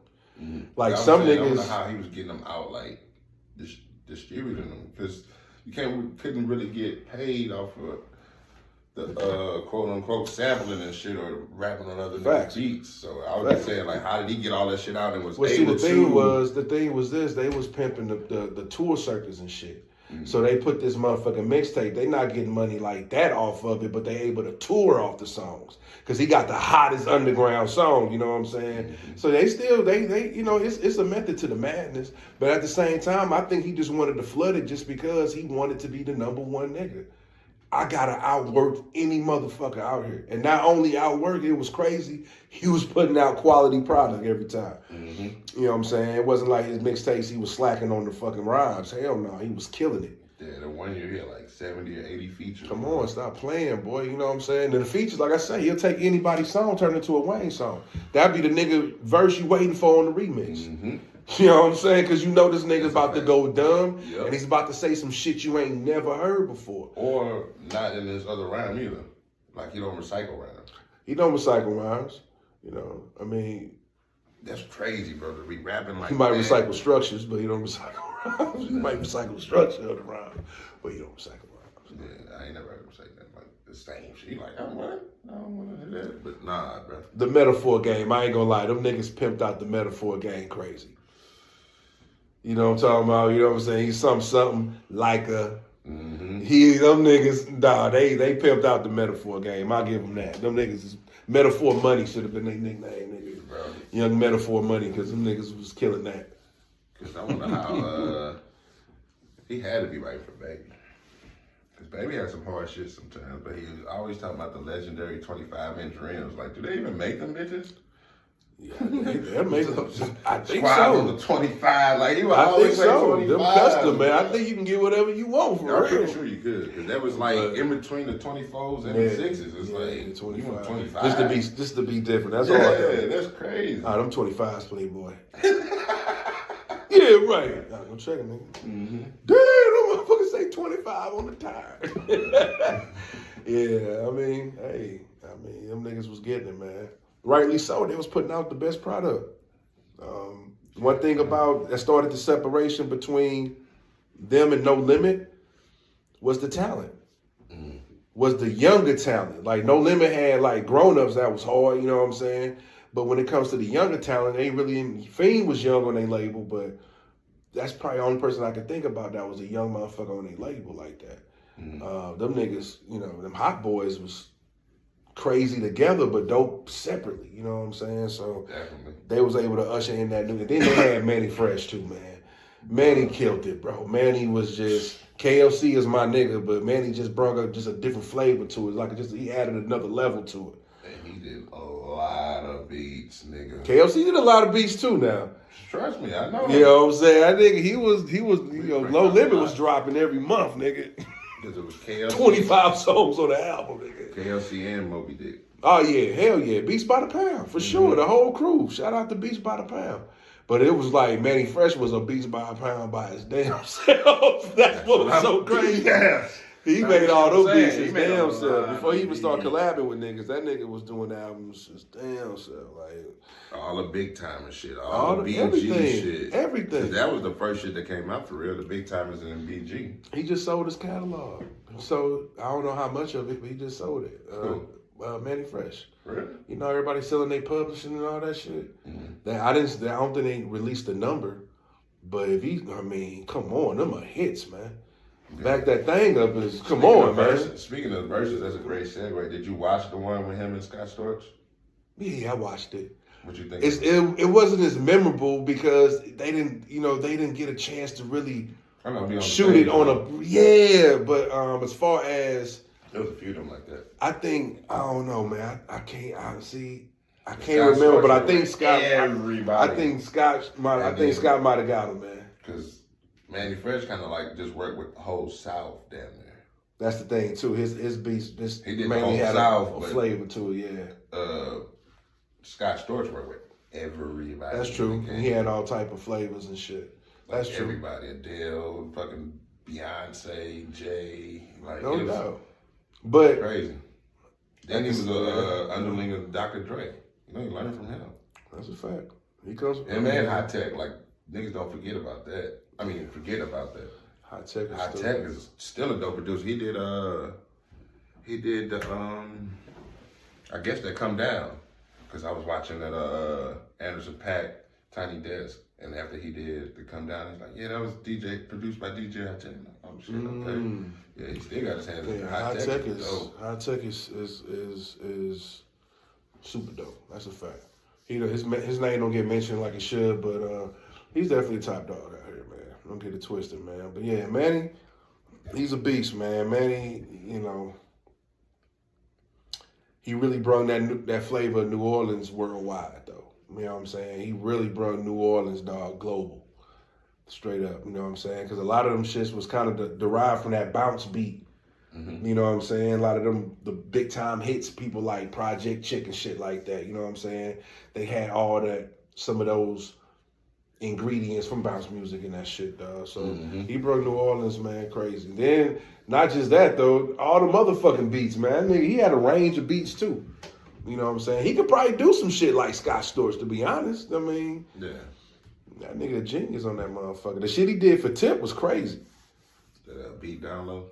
S1: Like, some niggas... I don't know
S2: how he was getting them out, like, distributing them. Because you couldn't really get paid off of the quote unquote sampling and shit or rapping on other
S1: Facts.
S2: beats. So I was just saying, like, how did he get all that shit out and was
S1: Well, see,
S2: able
S1: the thing was this: they was pimping the tour circuits and shit. So they put this motherfucking mixtape. They not getting money like that off of it, but they able to tour off the songs because he got the hottest underground song. You know what I'm saying? So they you know it's a method to the madness. But at the same time, I think he just wanted to flood it just because he wanted to be the number one nigga. I gotta outwork any motherfucker out here. And not only outwork, it was crazy. He was putting out quality product every time. You know what I'm saying? It wasn't like his mixtapes, he was slacking on the fucking rhymes. Hell no, he was killing it.
S2: Yeah, the one year he had like 70 or 80 features.
S1: Come on, stop playing, boy. You know what I'm saying? And the features, like I say, he'll take anybody's song, turn it into a Wayne song. That'd be the nigga verse you waiting for on the remix. You know what I'm saying? Because you know this nigga's about to go dumb, and he's about to say some shit you ain't never heard before.
S2: Or not in his other rhyme either. Like he don't recycle rhymes.
S1: He don't recycle rhymes. You know, I mean,
S2: that's crazy, brother. We rapping like
S1: he might
S2: that.
S1: recycle structures, but he don't recycle rhymes. He might recycle structure of the rhyme, but he don't recycle rhymes.
S2: Yeah, I ain't never heard him say that. Like the same shit. He like, I'm what? I don't want to do that. But nah, bro.
S1: The metaphor game, I ain't gonna lie, them niggas pimped out the metaphor game crazy. You know what I'm talking about? You know what I'm saying? He's something like a. Them niggas, nah, they pimped out the metaphor game. I'll give them that. Them niggas is metaphor money should have been their nickname, nigga.
S2: Bro.
S1: Young metaphor money, because them niggas was killing that.
S2: Because I wonder how he had to be right for Baby. Because Baby had some hard shit sometimes, but he was always talking about the legendary 25-inch rims. Like, do they even make them bitches?
S1: Yeah, they made them. I think
S2: Squad
S1: so.
S2: on the 25, like you would
S1: I
S2: always
S1: think
S2: say
S1: so.
S2: 25.
S1: Them custom, man. I think you can get whatever you want for
S2: I'm
S1: real.
S2: pretty sure you could, because that was like in between the 24s and the 6s. It's like
S1: 25.
S2: You want 25.
S1: Just to be different. That's all I got.
S2: That's crazy.
S1: Them 25s, Playboy. Yeah, right. Go check it, nigga. Damn, them motherfuckers say 25 on the tire. Yeah, I mean, them niggas was getting it, man. Rightly so. They was putting out the best product. One thing about that started the separation between them and No Limit was the talent. Was the younger talent. Like No Limit had like grown-ups that was hard, you know what I'm saying? But when it comes to the younger talent, they really Fiend was young on their label, but that's probably the only person I could think about that was a young motherfucker on their label like that. Them niggas, you know, them Hot Boys was crazy together, but dope separately. You know what I'm saying? So
S2: Definitely.
S1: they was able to usher in that new. And then they had Manny Fresh too, man. Manny killed it, bro. Manny was just KLC is my nigga, but Manny just brought up just a different flavor to it. Like he added another level to it.
S2: And he did a lot of beats, nigga.
S1: KLC did a lot of beats too now.
S2: Trust me, I know.
S1: You know what I'm saying? I think he was you know, Low Limit was dropping every month, nigga.
S2: Because it was KLC.
S1: 25 songs on the album, nigga.
S2: KLC and Moby Dick.
S1: Oh yeah, hell yeah. Beats by the Pound, for sure. The whole crew. Shout out to Beats by the Pound. But it was like Manny Fresh was a Beats by a Pound by his damn self. That's what was so crazy.
S2: Yeah.
S1: He made all those beats his
S2: He made
S1: damn
S2: those
S1: self.
S2: lines.
S1: Before he even started collabing with niggas, that nigga was doing albums his damn self. Like
S2: All the big time and shit. All the BG
S1: everything.
S2: shit.
S1: Everything.
S2: 'Cause that was the first shit that came out for real. The big timers and BG.
S1: He just sold his catalog. So I don't know how much of it, but he just sold it. Manny Fresh.
S2: Really?
S1: You know, everybody selling their publishing and all that shit. I don't think they released the number, but come on, them are hits, man. Back that thing up is come on, man.
S2: Speaking of verses, that's a great segue. Did you watch the one with him and Scott Storch?
S1: Yeah, I watched it.
S2: What you think?
S1: It wasn't as memorable because they didn't get a chance to really shoot it on but as far as
S2: there was a few of them like that.
S1: I don't know, man. I can't remember, but I think Scott.
S2: Everybody.
S1: I think Scott might have got him, man.
S2: Because Manny Fresh kind of like just worked with the whole South down there.
S1: That's the thing too. His beats just
S2: He did
S1: mainly
S2: the whole
S1: had
S2: South,
S1: a flavor to it. Yeah,
S2: Scott Storch worked with everybody.
S1: that's true. He had all type of flavors and shit. That's true.
S2: Everybody, Adele, fucking Beyonce, Jay, like
S1: No doubt. But
S2: crazy. Then he was a underling of Dr. Dre. You know, he learned from him.
S1: That's a fact. He comes from
S2: And man, High Tech, like niggas don't forget about that. High Tech
S1: High Tech
S2: is still a dope producer. He did the I guess that Come Down, because I was watching that Anderson .Paak Tiny Desk, and after he did the Come Down, he's like, yeah, that was produced by DJ High Tech. Oh shit, okay. Yeah, he still got his hands in High Tech.
S1: High Tech is super dope. That's a fact. His name don't get mentioned like it should, but he's definitely a top dog out here, man. Don't get it twisted, man. But yeah, Manny, he's a beast, man. Manny, you know, he really brought that flavor of New Orleans worldwide, though. You know what I'm saying? He really brought New Orleans, dog, global. Straight up, you know what I'm saying? Because a lot of them shits was kind of derived from that bounce beat. You know what I'm saying? A lot of them, the big time hits, people like Project Chick and shit like that. You know what I'm saying? They had all that, some of those ingredients from bounce music and that shit, dog. So he brought New Orleans, man, crazy. Then, not just that, though, all the motherfucking beats, man. Nigga, he had a range of beats, too. You know what I'm saying? He could probably do some shit like Scott Storch, to be honest. I mean,
S2: yeah.
S1: That nigga a genius on that motherfucker. The shit he did for Tip was crazy.
S2: That beat down low.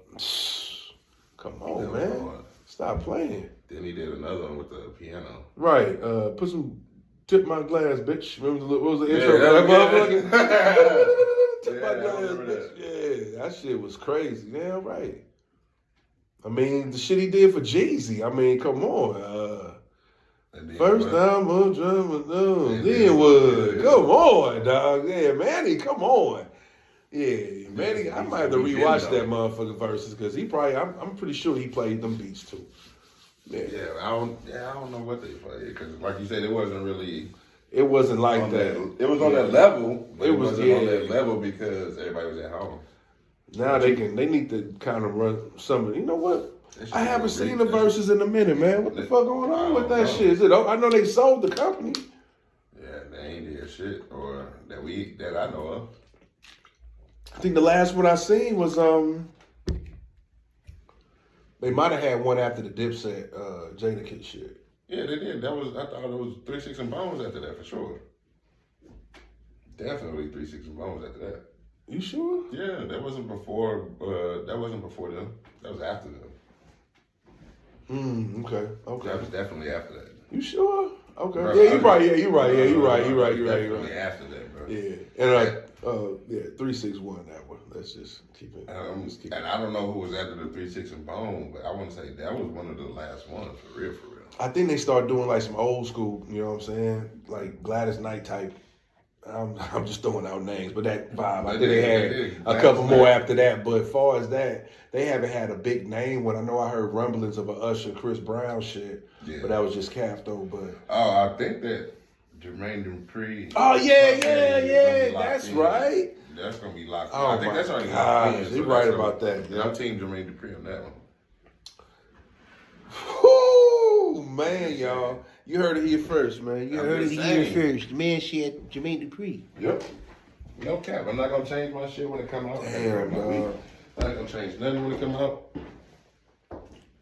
S1: Come on, man. Stop playing.
S2: Then he did another one with the piano.
S1: Right. Put some Tip My Glass, bitch. Remember what was the intro for that motherfucker? Tip My Glass, bitch. Yeah, that shit was crazy. Damn right. I mean, the shit he did for Jeezy. I mean, come on. First time on drummer, then Wood. Come on, dog. Yeah, Manny, come on. Yeah, Manny, I might have to rewatch that motherfucker verses because he probably, I'm pretty sure he played them beats too.
S2: Yeah, I don't know what they played because, like you said, it wasn't really.
S1: It wasn't like that.
S2: It was on that level. But it wasn't on that level because everybody was at home.
S1: Now they need to kind of run some of. You know what? I haven't seen the verses in a minute, man. What the fuck going on with that shit? I know they sold the company.
S2: Yeah, they ain't did shit or that I know of.
S1: I think the last one I seen was they might have had one after the Dipset Jadakiss shit.
S2: Yeah, they did. I thought it was 3 6 and Bones after that for sure. Definitely 3 6 and Bones after that.
S1: You sure?
S2: Yeah, that wasn't before. That wasn't before them. That was after them.
S1: Okay.
S2: That was definitely after that.
S1: You sure? Okay.
S2: Bro,
S1: yeah, you're right. Yeah, you're right. Yeah, you're right.
S2: Definitely after that, bro.
S1: Yeah, and 361 that one. Let's just keep it.
S2: And I don't know who was after the 3 6 and Bone, but I want to say that was one of the last ones for real.
S1: I think they started doing like some old school. You know what I'm saying? Like Gladys Knight type. I'm just throwing out names, but that vibe. I think they had a couple more after that. But as far as that, they haven't had a big name one. I know I heard rumblings of a Usher, Chris Brown shit, but that was just Cap though. But
S2: I think that Jermaine Dupri.
S1: Oh yeah, that's right.
S2: That's gonna be locked in.
S1: Oh
S2: I think that's already
S1: locked in. You're right about that.
S2: Yeah, I'm team Jermaine Dupri on that one.
S1: Whoo, man, y'all. You heard it here first, man. You heard it here first.
S3: The man said Jermaine Dupri.
S2: Yep. No cap. I'm not gonna change my shit when it come out.
S1: Damn, dog.
S2: I'm not gonna change nothing when it come out.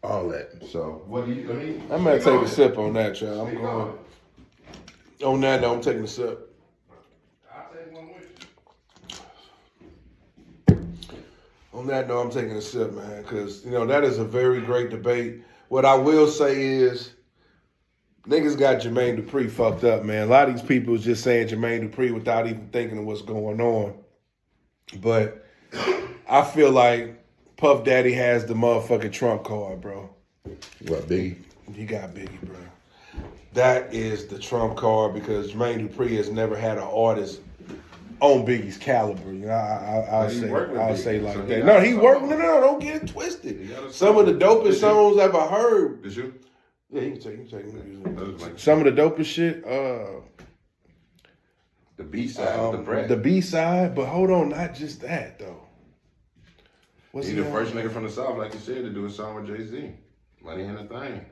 S2: All that. So what do you?
S1: I'm gonna take a sip on that, y'all. I'm going. On that note, I'm taking a sip.
S2: I'll take one with you.
S1: On that note, I'm taking a sip, man, because that is a very great debate. What I will say is, niggas got Jermaine Dupri fucked up, man. A lot of these people is just saying Jermaine Dupri without even thinking of what's going on. But I feel like Puff Daddy has the motherfucking trump card, bro.
S2: What, Biggie?
S1: He got Biggie, bro. That is the trump card because Jermaine Dupri has never had an artist on Biggie's caliber. I'll say like
S2: so
S1: that. No, he worked. No, don't get it twisted. Some of the dopest songs I've ever heard.
S2: Did you?
S1: Yeah, you can take it. Some of the dopest shit.
S2: The B side,
S1: the B side, but hold on, not just that though.
S2: He's the first nigga from the South, like you said, to do a song with Jay-Z. Money in the Thing.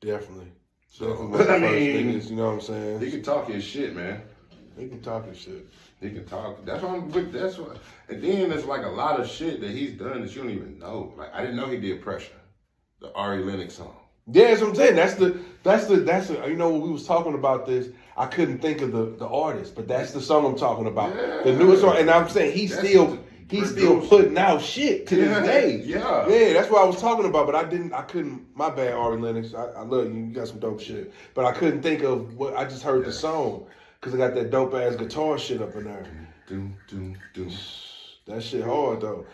S1: Definitely.
S2: So,
S1: I mean, niggas, you know what I'm saying?
S2: He can talk his shit, man.
S1: He can talk his shit.
S2: He can talk. That's why and then there's like a lot of shit that he's done that you don't even know. Like I didn't know he did Pressure, the Ari Lennox song.
S1: Yeah, that's what I'm saying. That's the when we was talking about this, I couldn't think of the artist, but that's the song I'm talking about.
S2: Yeah.
S1: The newest song, and I'm saying he's still putting out shit to this day.
S2: Yeah.
S1: Yeah, that's what I was talking about, but I couldn't, my bad, Ari Lennox. I love you. You got some dope shit. But I couldn't think of what, I just heard the song because I got that dope ass guitar shit up in there.
S2: Doom, doom, doom.
S1: That shit hard though.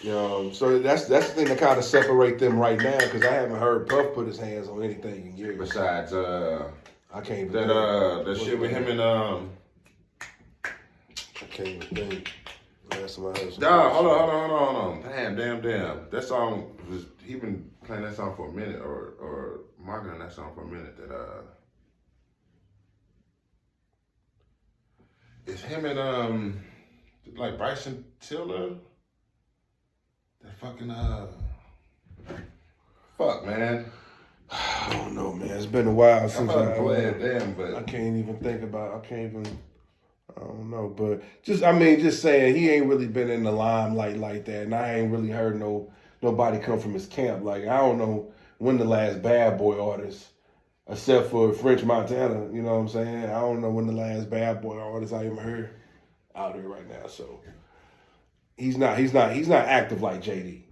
S1: You know, so that's the thing that kind of separate them right now because I haven't heard Puff put his hands on anything in years.
S2: Besides,
S1: I can't even
S2: that shit with him and
S1: I can't even think. Last time I heard some
S2: Dog, hold on. Damn. That song was he been playing that song for a minute or marketing that song for a minute. That it's him and like Bryson Tiller. That fucking fuck man.
S1: I don't know, man. It's been a while since I can't even think about. I don't know, but just saying he ain't really been in the limelight like that, and I ain't really heard nobody come from his camp. Like I don't know when the last Bad Boy artist, except for French Montana. You know what I'm saying? I don't know when the last Bad Boy artist I even heard out there right now. So he's not active like JD. You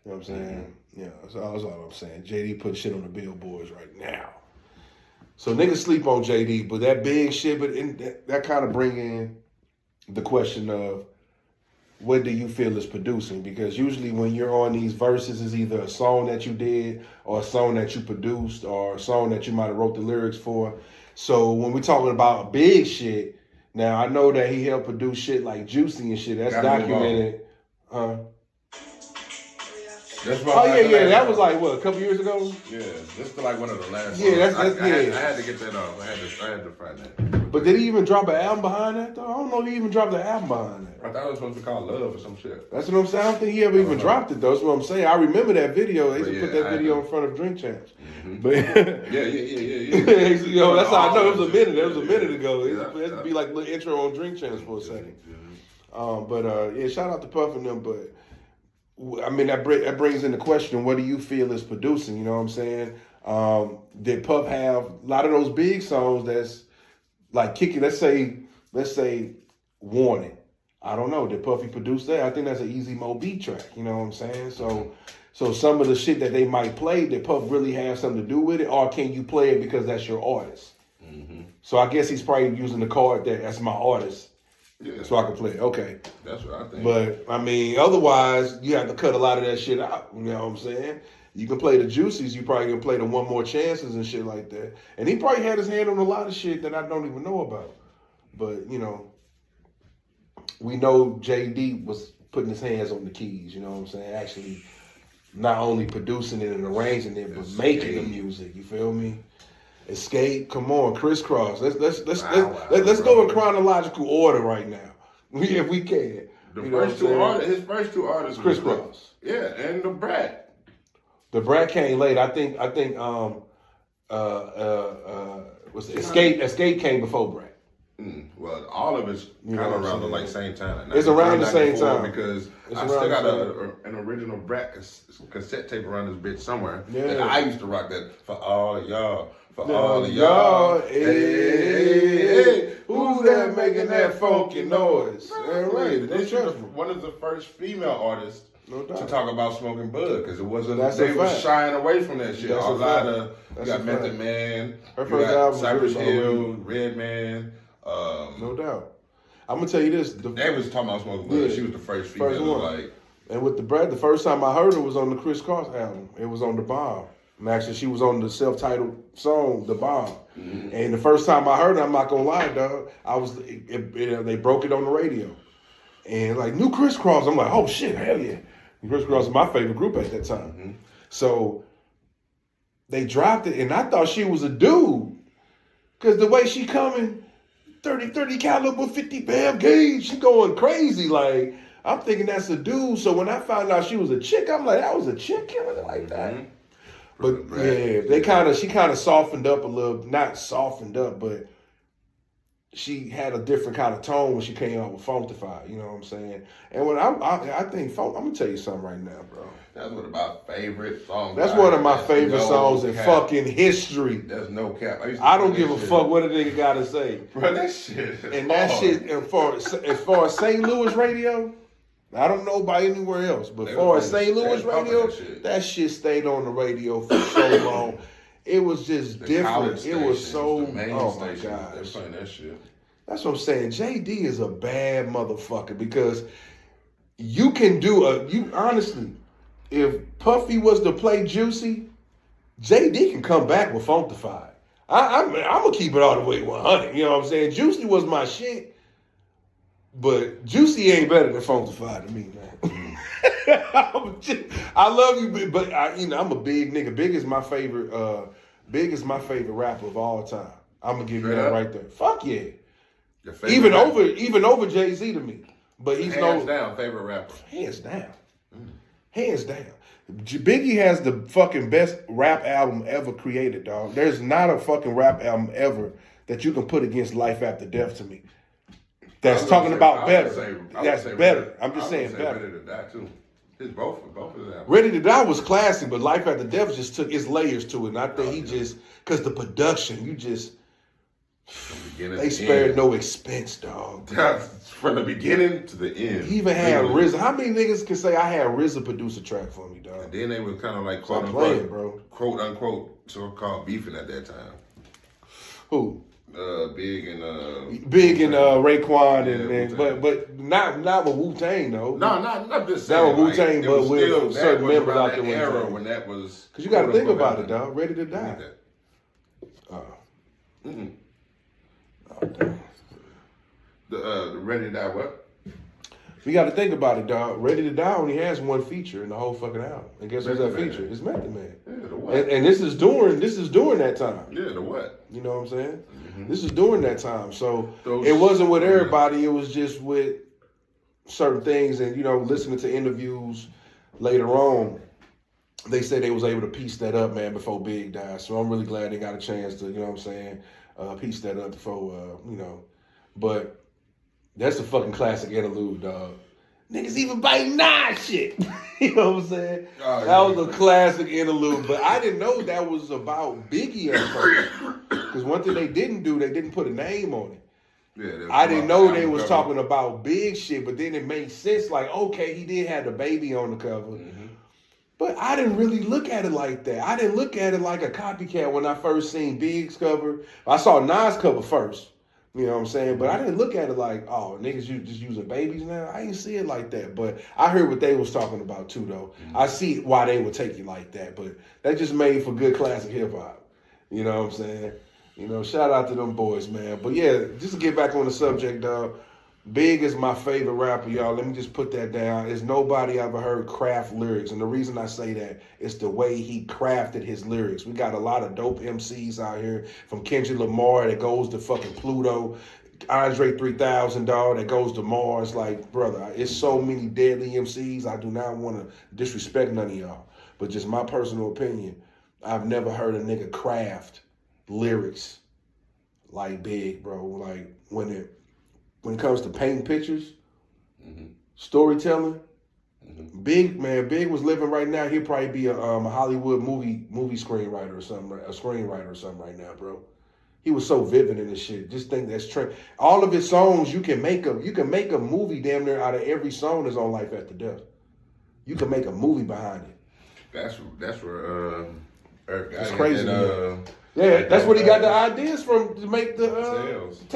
S1: know what I'm saying? Yeah, that's all I'm saying. JD put shit on the billboards right now. So niggas sleep on JD, but that big shit, but that kind of bring in the question of what do you feel is producing? Because usually when you're on these verses, it's either a song that you did or a song that you produced or a song that you might have wrote the lyrics for. So when we're talking about big shit, now I know that he helped produce shit like Juicy and shit. That's documented. That was like what, a couple years ago?
S2: Yeah, this is like one of the last.
S1: Yeah,
S2: ones.
S1: that's
S2: I had to get that off. I had to find that.
S1: But did he even drop an album behind that though? I don't know if he even dropped an album behind that.
S2: I thought it was supposed to be called Love or some shit.
S1: That's what I'm saying. I don't think he ever even dropped it though. That's what I'm saying. I remember that video. They used to put that video in front of Drink Champs.
S2: Mm-hmm.
S1: But
S2: yeah.
S1: That's how I know it was a minute. It was a minute ago. It had to be like a little intro on Drink Champs for a second. Shout out to Puff and them. But I mean that brings into question, what do you feel is producing? You know what I'm saying? Did Puff have a lot of those big songs that's like kicking? Let's say Warning. I don't know. Did Puffy produce that? I think that's an Easy Mo beat track. You know what I'm saying? So some of the shit that they might play, did Puff really have something to do with it, or can you play it because that's your artist? Mm-hmm. So I guess he's probably using the card that's my artist. Yeah. So I can play it. Okay.
S2: That's what I think.
S1: But, I mean, otherwise, you have to cut a lot of that shit out. You know what I'm saying? You can play the Juicies. You probably can play the One More Chances and shit like that. And he probably had his hand on a lot of shit that I don't even know about. But, you know, we know JD was putting his hands on the keys. You know what I'm saying? Actually, not only producing it and arranging it, but making the music. You feel me? Escape, come on, Crisscross. Let's go in chronological order right now, if we can.
S2: His first two artists,
S1: Crisscross.
S2: Yeah, and the Brat.
S1: The Brat came late. I think Escape came before Brat.
S2: Well, all of it's kind of around the like same time.
S1: It's around the same time
S2: because I still got an original Brat cassette tape around this bitch somewhere. Yeah, and I used to rock that for all of y'all. For all of y'all, hey, who's that making that funky noise? Right. They were one of the first female artists to talk about smoking bud because it wasn't. They were shying away from that shit. A lot of you got Method Man,
S1: her first album,
S2: Cypress Hill, Redman.
S1: No doubt. I'm gonna tell you this.
S2: They was talking about smoking bud. She was the first female. Like,
S1: and with the Brat, the first time I heard her was on the Crisscross album. It was on The Bomb. And actually, she was on the self-titled song, The Bomb. Mm-hmm. And the first time I heard it, I'm not gonna lie, dog. They broke it on the radio, and like new Crisscross. I'm like, oh shit, hell yeah! And Crisscross is my favorite group at that time. Mm-hmm. So they dropped it, and I thought she was a dude, cause the way she coming, 30 caliber, 50 bam gauge, she going crazy. Like I'm thinking that's a dude. So when I found out she was a chick, I'm like, that was a chick killing it like that. Mm-hmm. But yeah, she kind of softened up a little, not softened up, but she had a different kind of tone when she came out with Funktified, you know what I'm saying? And when I think Funk, I'm gonna tell you something right now, bro.
S2: That's one of my favorite songs.
S1: That's one of my favorite songs in fucking history.
S2: There's no cap.
S1: I don't give a fuck what a nigga gotta say.
S2: Bro, that shit.
S1: And that shit, as far as St. Louis radio, I don't know about anywhere else, but
S2: They
S1: far
S2: was
S1: as
S2: playing-
S1: St. Louis
S2: they was pumping
S1: radio,
S2: that
S1: that
S2: shit.
S1: shit stayed on the radio for so long. It was just
S2: The
S1: different.
S2: college
S1: It was
S2: stations,
S1: so.
S2: the main
S1: Oh my
S2: stations, they're
S1: gosh.
S2: playing that shit.
S1: That's what I'm saying. JD is a bad motherfucker because you can do you honestly, if Puffy was to play Juicy, JD can come back with Funkified. I'm gonna keep it all the way 100. You know what I'm saying? Juicy was my shit, but Juicy ain't better than Funkified to me, man. I love you, but I'm a big nigga. Big is my favorite. Big is my favorite rapper of all time. I'm gonna give you
S2: Straight
S1: that
S2: up?
S1: right there. Fuck yeah.
S2: Your favorite
S1: Even over Jay-Z to me. But he's
S2: hands down favorite rapper.
S1: hands down. Hands down. Biggie has the fucking best rap album ever created, dog. There's not a fucking rap album ever that you can put against Life After Death to me. That's talking about better. That's better. I'm just saying better.
S2: Ready to Die too. It's both of them.
S1: Ready to Die was classic, but Life After Death just took its layers to it. And I think he just, because the production, they spared no expense, dog.
S2: From the beginning to the end.
S1: He even had RZA. How many niggas can say I had RZA produce a track for me, dog?
S2: And then they were kind of like
S1: Stop playing, bro.
S2: quote unquote, so-called beefing at that time.
S1: Who?
S2: Big and
S1: Raekwon
S2: Yeah,
S1: and
S2: Wu-Tang.
S1: but not with Wu-Tang though.
S2: No, not just
S1: Not
S2: saying.
S1: with Wu-Tang,
S2: it
S1: but
S2: was
S1: with
S2: still- that
S1: certain
S2: was
S1: members
S2: around
S1: out there
S2: that
S1: with
S2: era
S1: Wu-Tang.
S2: when that was.
S1: Cause you got to think
S2: quote-unquote
S1: about it,
S2: happening.
S1: dog. Ready to
S2: Look
S1: Die.
S2: at that.
S1: Oh,
S2: Mm-mm. The Ready to Die what?
S1: we got to think about it, dog. Ready to Die only has one feature in the whole fucking album, and guess who's that
S2: Method Man.
S1: feature? It's Method Man.
S2: Yeah, the what?
S1: And this is during that time.
S2: Yeah, the what?
S1: You know what I'm saying? This is during that time, so
S2: Those-
S1: it wasn't with everybody. It was just with certain things, and listening to interviews later on, they said they was able to piece that up, man, before Big died. So I'm really glad they got a chance to, piece that up before, But that's a fucking classic interlude, dog. Niggas even biting Nas shit. You know what I'm saying?
S2: Oh,
S1: That was a classic interlude, but I didn't know that was about Biggie at first. Because one thing they didn't do, they didn't put a name on it.
S2: Yeah,
S1: I didn't know they was talking about big shit, but then it made sense. Like, okay, he did have the baby on the cover, but I didn't really look at it like that. I didn't look at it like a copycat when I first seen Big's cover. I saw Nas cover first. You know what I'm saying? But I didn't look at it like, oh, niggas you just using babies now. I didn't see it like that. But I heard what they was talking about too, though. I see why they would take it like that. But that just made for good classic hip hop. You know what I'm saying? Shout out to them boys, man. But yeah, just to get back on the subject, dog. Big is my favorite rapper, y'all. Let me just put that down. There's nobody I ever heard craft lyrics. And the reason I say that is the way he crafted his lyrics. We got a lot of dope MCs out here, from Kendrick Lamar that goes to fucking Pluto, Andre 3000, dog, that goes to Mars. Like, brother, it's so many deadly MCs. I do not want to disrespect none of y'all. But just my personal opinion, I've never heard a nigga craft lyrics like Big, bro. Like, when it comes to painting pictures, storytelling, Big was living right now. He'll probably be a Hollywood movie screenwriter or something, a screenwriter or something right now, bro. He was so vivid in this shit. Just think that's all of his songs. You can make a movie damn near out of every song that's on Life After Death. You can make a movie behind it.
S2: That's where Earth got
S1: It's
S2: it.
S1: crazy.
S2: And,
S1: Yeah, that's what he got the ideas from to make the
S2: Tales.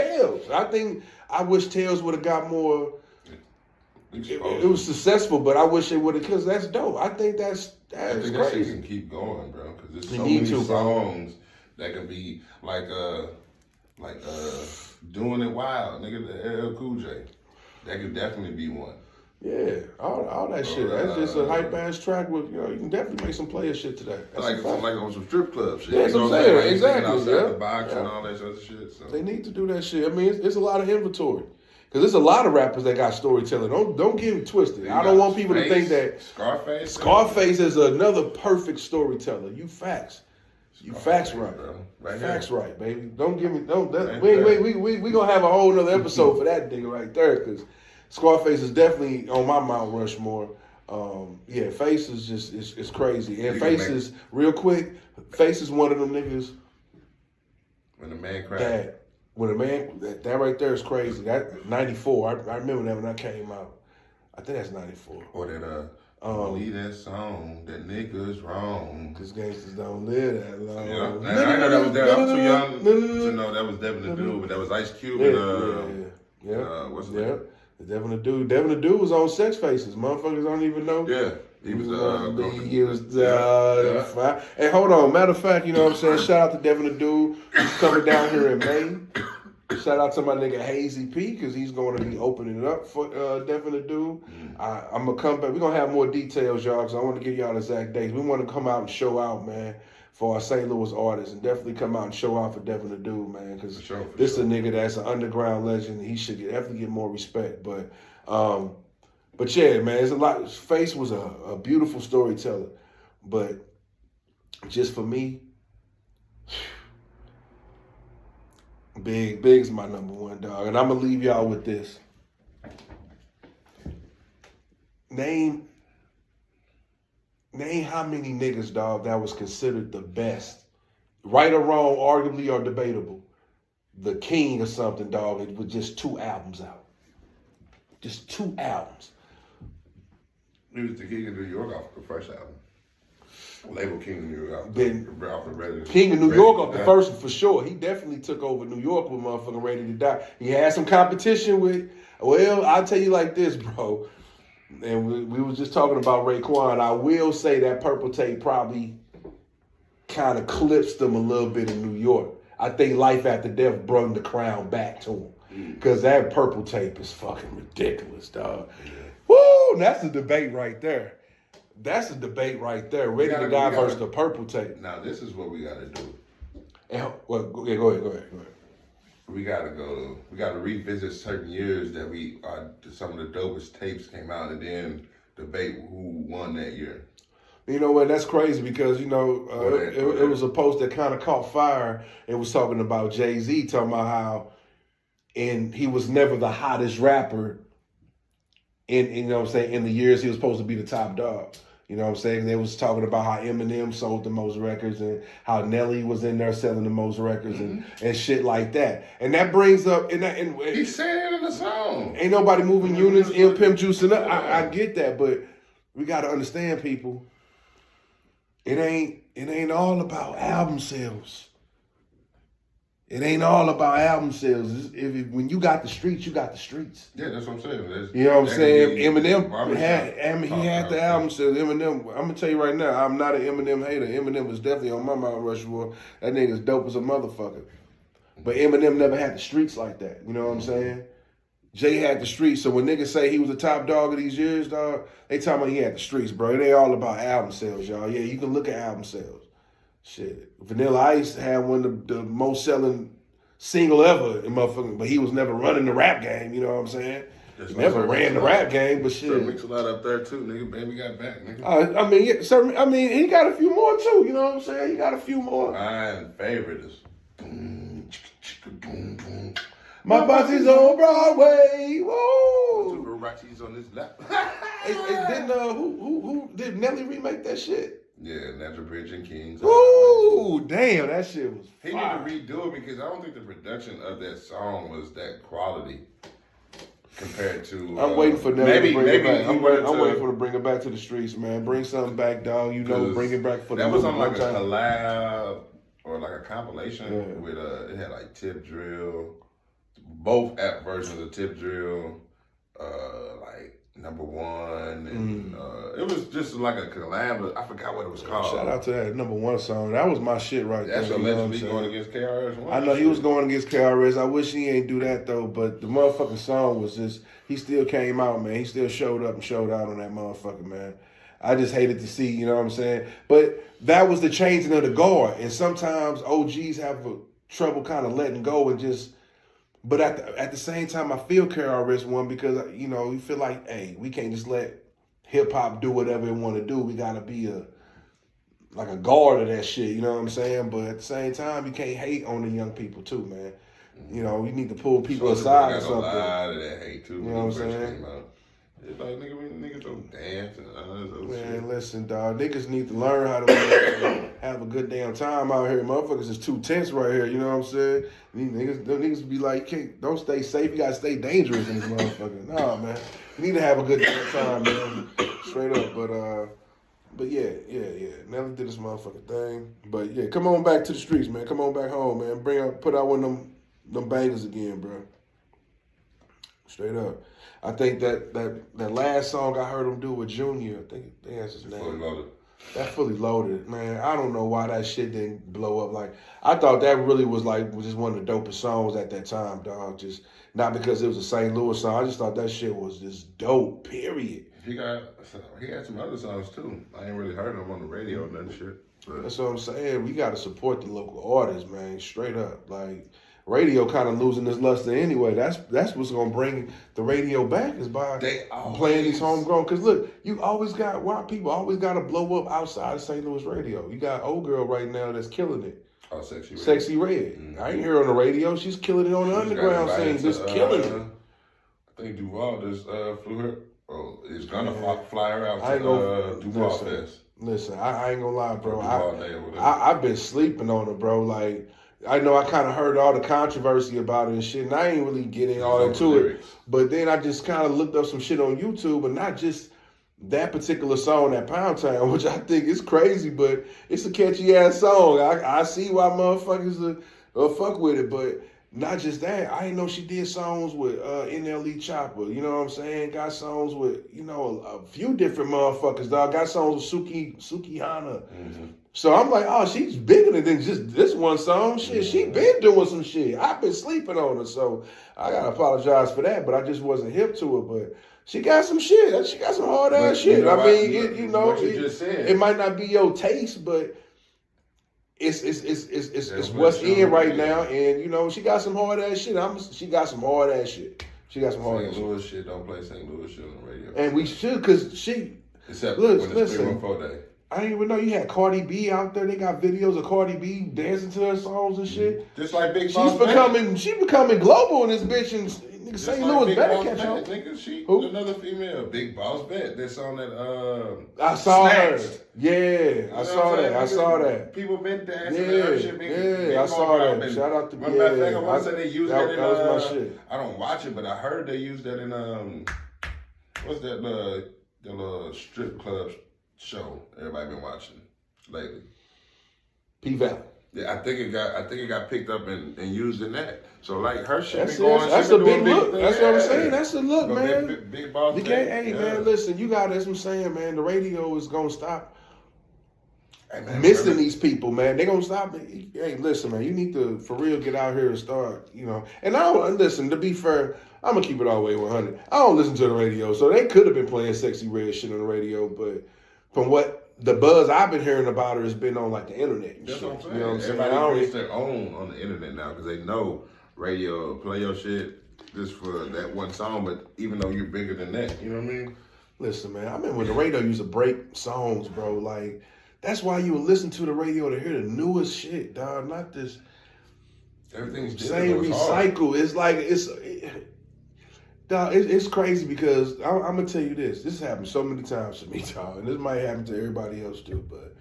S1: Tales. I wish Tales would have got more.
S2: exposed.
S1: It was successful, but I wish it would have, because that's dope. I think that's
S2: I think that shit
S1: crazy.
S2: can keep going, bro. Because there's
S1: We
S2: so
S1: need
S2: many
S1: to, bro.
S2: songs that can be like Doing It Wild, nigga, the LL Cool J. That could definitely be one.
S1: Yeah, all that shit. That's just a hype ass track with, you can definitely make some player shit today. That's
S2: Like
S1: a fact.
S2: on some strip club shit.
S1: Yeah, that's
S2: You
S1: what
S2: know
S1: I'm
S2: what
S1: saying.
S2: Like, thinking
S1: Exactly,
S2: outside
S1: yeah.
S2: the box and
S1: Yeah.
S2: all that other shit. So.
S1: They need to do that shit. I mean, it's a lot of inventory. Because there's a lot of rappers that got storytelling. Don't get it twisted. I don't want people to think that Scarface is another perfect storyteller. You facts. You facts right.
S2: bro. Right
S1: Facts
S2: here.
S1: right, baby. Don't give me
S2: Right
S1: we gonna have a whole nother episode for that nigga right there, because Scarface is definitely on my Mount Rushmore. Face is just it's crazy. And
S2: You can
S1: Face is real quick. Face is one of them niggas
S2: When the man cried.
S1: that when a man that right there is crazy. That 94. I remember that when that came out. I think that's 94.
S2: Or that believe that song that niggas wrong.
S1: Cause gangsters don't live that long.
S2: Yeah, and I know that was that. I'm too young to know that was Devin the Dude, but that was Ice Cube and what's his name?
S1: Devin the Dude. Devin the Dude was on Sex Faces. Motherfuckers don't even know.
S2: Yeah, he was.
S1: He was. Hey, hold on. Matter of fact, you know what I'm saying? Shout out to Devin the Dude. He's coming down here in May. Shout out to my nigga Hazy P, because he's going to be opening it up for Devin the Dude. I'm going to come back. We're going to have more details, y'all, because I want to give y'all the exact dates. We want to come out and show out, man, for our St. Louis artists, and definitely come out and show out for Devin the Dude, man, because this is a nigga that's an underground legend. He should definitely get more respect. But yeah, man, it's a lot. Face was a beautiful storyteller, but just for me, Big's my number one, dog. And I'm going to leave y'all with this. Name how many niggas, dog, that was considered the best. Right or wrong, arguably or debatable. The king or something, dog, with just 2 albums out. Just 2 albums.
S2: He was the King of New York off the first album. Label King of New York. Off the
S1: King of New York off the first one, for sure. He definitely took over New York with motherfucking Ready to Die. He had some competition with, well, I'll tell you like this, bro. And we was just talking about Raekwon. I will say that Purple Tape probably kind of clipped him a little bit in New York. I think Life After Death brought the crown back to him. Because that Purple Tape is fucking ridiculous, dog. Yeah. Woo! That's a debate right there. That's a debate right there. Ready to Die versus the Purple Tape.
S2: Now, this is what we got to do.
S1: And, well, go ahead.
S2: We got to revisit certain years that some of the dopest tapes came out, and then debate who won that year.
S1: You know what? That's crazy because, it was a post that kind of caught fire. It was talking about Jay-Z, talking about how he was never the hottest rapper in the years he was supposed to be the top dog. You know what I'm saying? They was talking about how Eminem sold the most records and how Nelly was in there selling the most records and shit like that. And that brings up...
S2: He said it in the song.
S1: Ain't nobody moving units, Pimp juicing up. I get that, but we got to understand, people. It ain't all about album sales. It ain't all about album sales. When you got the streets, you got the streets.
S2: Yeah, that's what I'm saying.
S1: You know what I'm saying? Eminem had the album sales. Eminem, I'm gonna tell you right now, I'm not an Eminem hater. Eminem was definitely on my Mount Rushmore. That nigga's dope as a motherfucker. But Eminem never had the streets like that. You know what I'm saying? Jay had the streets. So when niggas say he was the top dog of these years, dog, they talking about he had the streets, bro. It ain't all about album sales, y'all. Yeah, you can look at album sales. Shit, Vanilla Ice had one of the most selling single ever in motherfucking, but he was never running the rap game. You know what I'm saying? He never ran the rap game, but shit.
S2: Mix a lot up there too, nigga. Baby got back, nigga.
S1: He got a few more too. You know what I'm saying? He got a few more.
S2: My favorite is.
S1: My posse's on Broadway. Whoa.
S2: Liberace's on this lap.
S1: Who did Nelly remake that shit?
S2: Yeah, Natural Bridge and Kings.
S1: Ooh, damn, that shit was fire.
S2: He need to redo it because I don't think the production of that song was that quality compared to.
S1: I'm waiting for Nelly to bring it back. I'm waiting for him to bring it back to the streets, man. Bring something back, dog. Bring it back for the.
S2: That was on like a collab or like a compilation with it had like Tip Drill, both app versions of Tip Drill, like Number One, and it was just like a collab. But I forgot what it was called.
S1: Shout out to that Number One song. That was my shit right there.
S2: That's allegedly going against KRS-One.
S1: I know he was going against KRS. I wish he ain't do that though. But the motherfucking song was just. He still came out, man. He still showed up and showed out on that motherfucker, man. I just hated to see, you know what I'm saying? But that was the changing of the guard. And sometimes OGs have trouble kind of letting go and just. But at the same time, I feel KRS-One because, you feel like, hey, we can't just let hip-hop do whatever it want to do. We got to be a guard of that shit, you know what I'm saying? But at the same time, you can't hate on the young people too, man. You know, we need to pull people aside or something.
S2: A lot of that hate too.
S1: You know what I'm saying?
S2: It's like niggas don't dance and all this other
S1: Man,
S2: shit.
S1: listen, dog. Niggas need to learn how to have a good damn time out here. Motherfuckers is too tense right here. You know what I'm saying? Them niggas be like, don't stay safe. You gotta stay dangerous in this motherfucker. Nah, man. You need to have a good damn time, man. Straight up. But yeah. Nelly did this motherfucking thing. But yeah, come on back to the streets, man. Come on back home, man. Put out one of them bangers again, bro. Straight up. I think that last song I heard him do with Junior, I think that's his name.
S2: Fully Loaded.
S1: That Fully Loaded, man. I don't know why that shit didn't blow up. Like, I thought that really was just one of the dopest songs at that time, dog. Just not because it was a St. Louis song. I just thought that shit was just dope, period.
S2: He had some other songs too. I ain't really heard them on the radio and that shit. But
S1: That's what I'm saying. We got to support the local artists, man. Straight up. Like, radio kind of losing its luster anyway. That's what's going to bring the radio back is by playing these homegrown. Because look, people always got to blow up outside of St. Louis radio. You got old girl right now that's killing it.
S2: Oh, Sexy Red.
S1: Sexy Red.
S2: Mm-hmm.
S1: I ain't hear her on the radio. She's killing it on the underground scene. Just killing it.
S2: I think Duval just flew her. Oh, is gonna fly her out
S1: I
S2: to
S1: ain't
S2: Duval Fest.
S1: Listen, I ain't gonna lie, bro.
S2: Duval Day or whatever.
S1: I've been sleeping on her, bro. Like, I know I kind of heard all the controversy about it and shit, and I ain't really getting all into it. But then I just kind of looked up some shit on YouTube, and not just that particular song, that Pound Town, which I think is crazy, but it's a catchy ass song. I see why motherfuckers fuck with it, but not just that. I didn't know she did songs with NLE Chopper. You know what I'm saying? Got songs with, a few different motherfuckers, dog. Got songs with Suki Hana.
S2: Mm-hmm.
S1: So I'm like, oh, she's bigger than just this one song. Shit, she been doing some shit. I've been sleeping on her, so I gotta apologize for that. But I just wasn't hip to her. But she got some shit. She got some hard ass shit.
S2: I
S1: mean,
S2: what you just said.
S1: It might not be your taste, but it's what's in right now. And she got some hard ass shit. She got some hard ass shit. She got some hard ass
S2: St. Louis shit. Don't play St. Louis shit on the radio.
S1: And we should, cause
S2: except when it's
S1: listen.
S2: 314 Day.
S1: I didn't even know you had Cardi B out there. They got videos of Cardi B dancing to her songs and shit.
S2: Just like Big Boss
S1: She's becoming global in this bitch, and nigga St. Louis better catch on.
S2: Who? Another female, Big Boss Bet. That's on that.
S1: I saw
S2: Snatched.
S1: her. Yeah, I saw that.
S2: People been dancing. And that shit. Big
S1: I saw that.
S2: Been,
S1: Shout out to
S2: matter of fact, I want to say they use that in.
S1: That was my shit.
S2: I don't watch it, but I heard they use that in what's that the little strip club show everybody been watching lately.
S1: P-Valley.
S2: Yeah, I think it got picked up and used in that. So like her shit
S1: That's
S2: been going.
S1: That's a big look. That's what I'm saying. That's a look,
S2: But
S1: man.
S2: Big Boss.
S1: You can't. Hey, man, listen. You got. That's what I'm saying, man. The radio is gonna stop missing these people, man. They gonna stop. Hey, listen, man. You need to for real get out here and start. And I don't listen. To be fair, I'm gonna keep it all the way 100. I don't listen to the radio, so they could have been playing Sexy Red shit on the radio, but from what the buzz I've been hearing about her has been on like the internet and
S2: That's
S1: shit.
S2: what I'm saying.
S1: You know what I'm saying?
S2: Everybody creates their own on the internet now because they know radio play your shit just for that one song, but even though you're bigger than that, you know what I mean?
S1: Listen, man, I remember when the radio used to break songs, bro. Like, that's why you would listen to the radio to hear the newest shit, dog. Not this
S2: Everything's
S1: same recycle. It's like dog, it's crazy because I'm gonna tell you this. This happened so many times to me, dog, and this might happen to everybody else too. But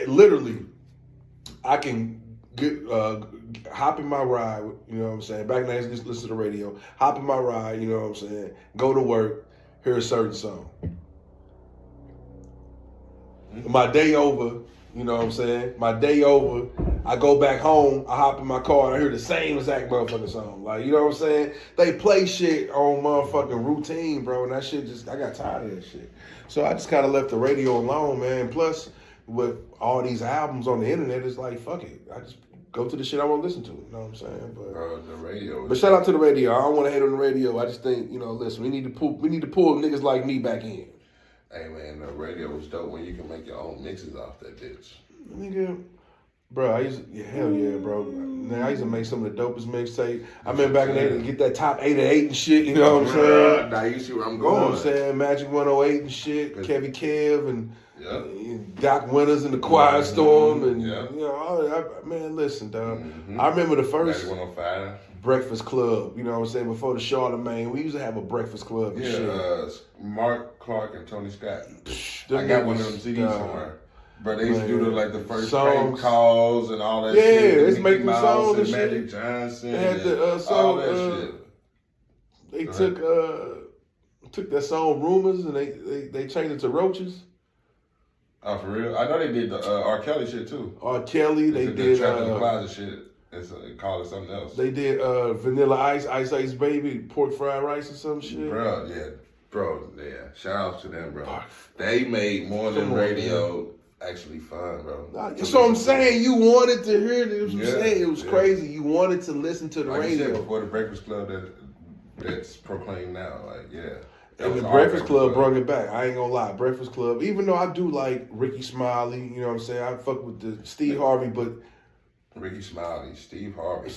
S1: literally, I can hop in my ride. You know what I'm saying? Back then, I used to just listen to the radio. Hop in my ride. You know what I'm saying? Go to work. Hear a certain song. My day over. You know what I'm saying? My day over, I go back home, I hop in my car, and I hear the same exact motherfucking song. Like, you know what I'm saying? They play shit on motherfucking routine, bro, and that shit I got tired of that shit. So I just kind of left the radio alone, man. Plus, with all these albums on the internet, it's like, fuck it. I just go to the shit I want to listen to. You know what I'm saying? But
S2: the radio.
S1: But shout out to the radio. I don't want to hate on the radio. I just think, listen, we need to pull niggas like me back in.
S2: Hey man, the radio was dope when you can make your own mixes off that bitch.
S1: Nigga, bro, hell yeah, bro. Man, I used to make some of the dopest mixtape. I remember back in the day to get that top 8 of 8 and shit, you know what I'm saying?
S2: Now you see where I'm
S1: You
S2: going.
S1: know what I'm saying? Magic 108 and shit, Kevy Kev and
S2: Yeah.
S1: Doc Winters and the Quiet Storm, and
S2: Yeah.
S1: man, listen, dog. I remember the first
S2: 105.
S1: Breakfast Club. You know what I'm saying? Before the Charlemagne, we used to have a Breakfast Club. And shit.
S2: Mark Clark and Tony Scott.
S1: Them
S2: I got one of
S1: niggas,
S2: them CDs somewhere. But they used to do the first
S1: songs.
S2: prank calls and all that
S1: Yeah,
S2: shit.
S1: it's
S2: Mickey
S1: making
S2: Mouse
S1: songs
S2: and
S1: and
S2: Magic
S1: shit.
S2: Johnson.
S1: They had the
S2: all
S1: song.
S2: that shit.
S1: They
S2: Go
S1: took that song "Rumors" and they changed it to "Roaches."
S2: Oh, for real? I know they did the R. Kelly shit too.
S1: R. Kelly. They
S2: the
S1: did.
S2: Trap in the Closet shit. They call it something else.
S1: They did Vanilla Ice, Ice Ice Baby, pork fried rice or some shit.
S2: Bro, yeah. Shout out to them, bro. They made more than radio actually fun, bro.
S1: That's what I'm saying. You wanted to hear it. I'm saying. It was
S2: Yeah.
S1: crazy. You wanted to listen to the
S2: Like
S1: radio.
S2: you said before, the Breakfast Club that's proclaimed now. Like, yeah. That
S1: And
S2: was
S1: the
S2: our
S1: Breakfast Club brought it back. I ain't gonna lie. Breakfast Club, even though I do like Ricky Smiley, you know what I'm saying? I fuck with the Steve Harvey, but
S2: Ricky Smiley, Steve Harvey,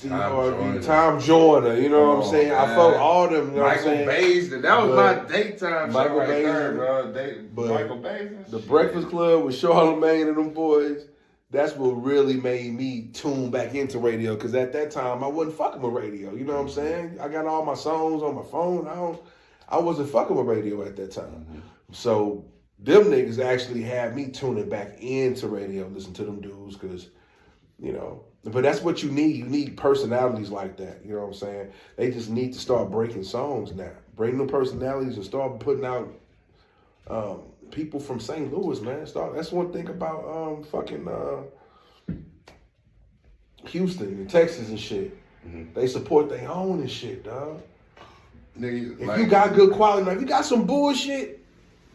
S1: Tom Joyner, you know what I'm saying? I fuck with all them, you know what I'm
S2: Michael
S1: saying?
S2: Baisden, that was my daytime
S1: Michael
S2: show right there,
S1: Baisden.
S2: bro.
S1: But
S2: Michael Baisden.
S1: The Breakfast Club with Charlemagne and them boys, that's what really made me tune back into radio. Because at that time, I wasn't fucking with radio. You know what I'm saying? I got all my songs on my phone. I wasn't fucking with radio at that time. So them niggas actually had me tuning back into radio, listen to them dudes, because, you know. But that's what you need. You need personalities like that. You know what I'm saying? They just need to start breaking songs now. Bring them personalities and start putting out people from St. Louis, man. That's one thing about Houston and Texas and shit. They support their own and shit, dog.
S2: Nigga,
S1: If you got good quality, now if you got some bullshit,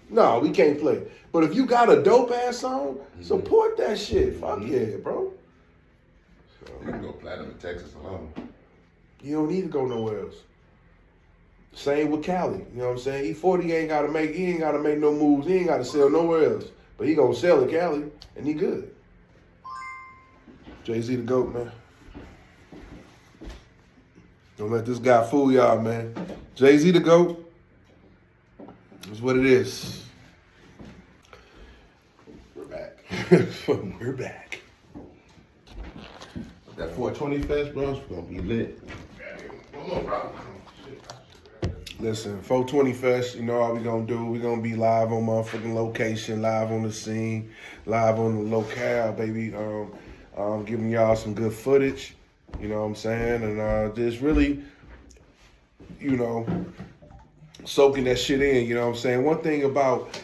S1: no, we can't play. But if you got a dope ass song, support that shit. Fuck yeah, bro.
S2: you can go platinum in Texas alone.
S1: You don't need to go nowhere else. Same with Cali. You know what I'm saying? E40 ain't gotta make no moves. He ain't gotta sell nowhere else. But he gonna sell in Cali, and he good. Jay-Z the GOAT, man. Don't let this guy fool y'all, man. Jay-Z the GOAT. That's what it is.
S2: We're back.
S1: We're back.
S2: That 420 Fest, bro, it's gonna be lit. No problem.
S1: Listen, 420 Fest, you know how we gonna do. We gonna be live on motherfucking location, live on the scene, live on the locale, baby. Giving y'all some good footage, you know what I'm saying? And just really, you know, soaking that shit in, you know what I'm saying? One thing about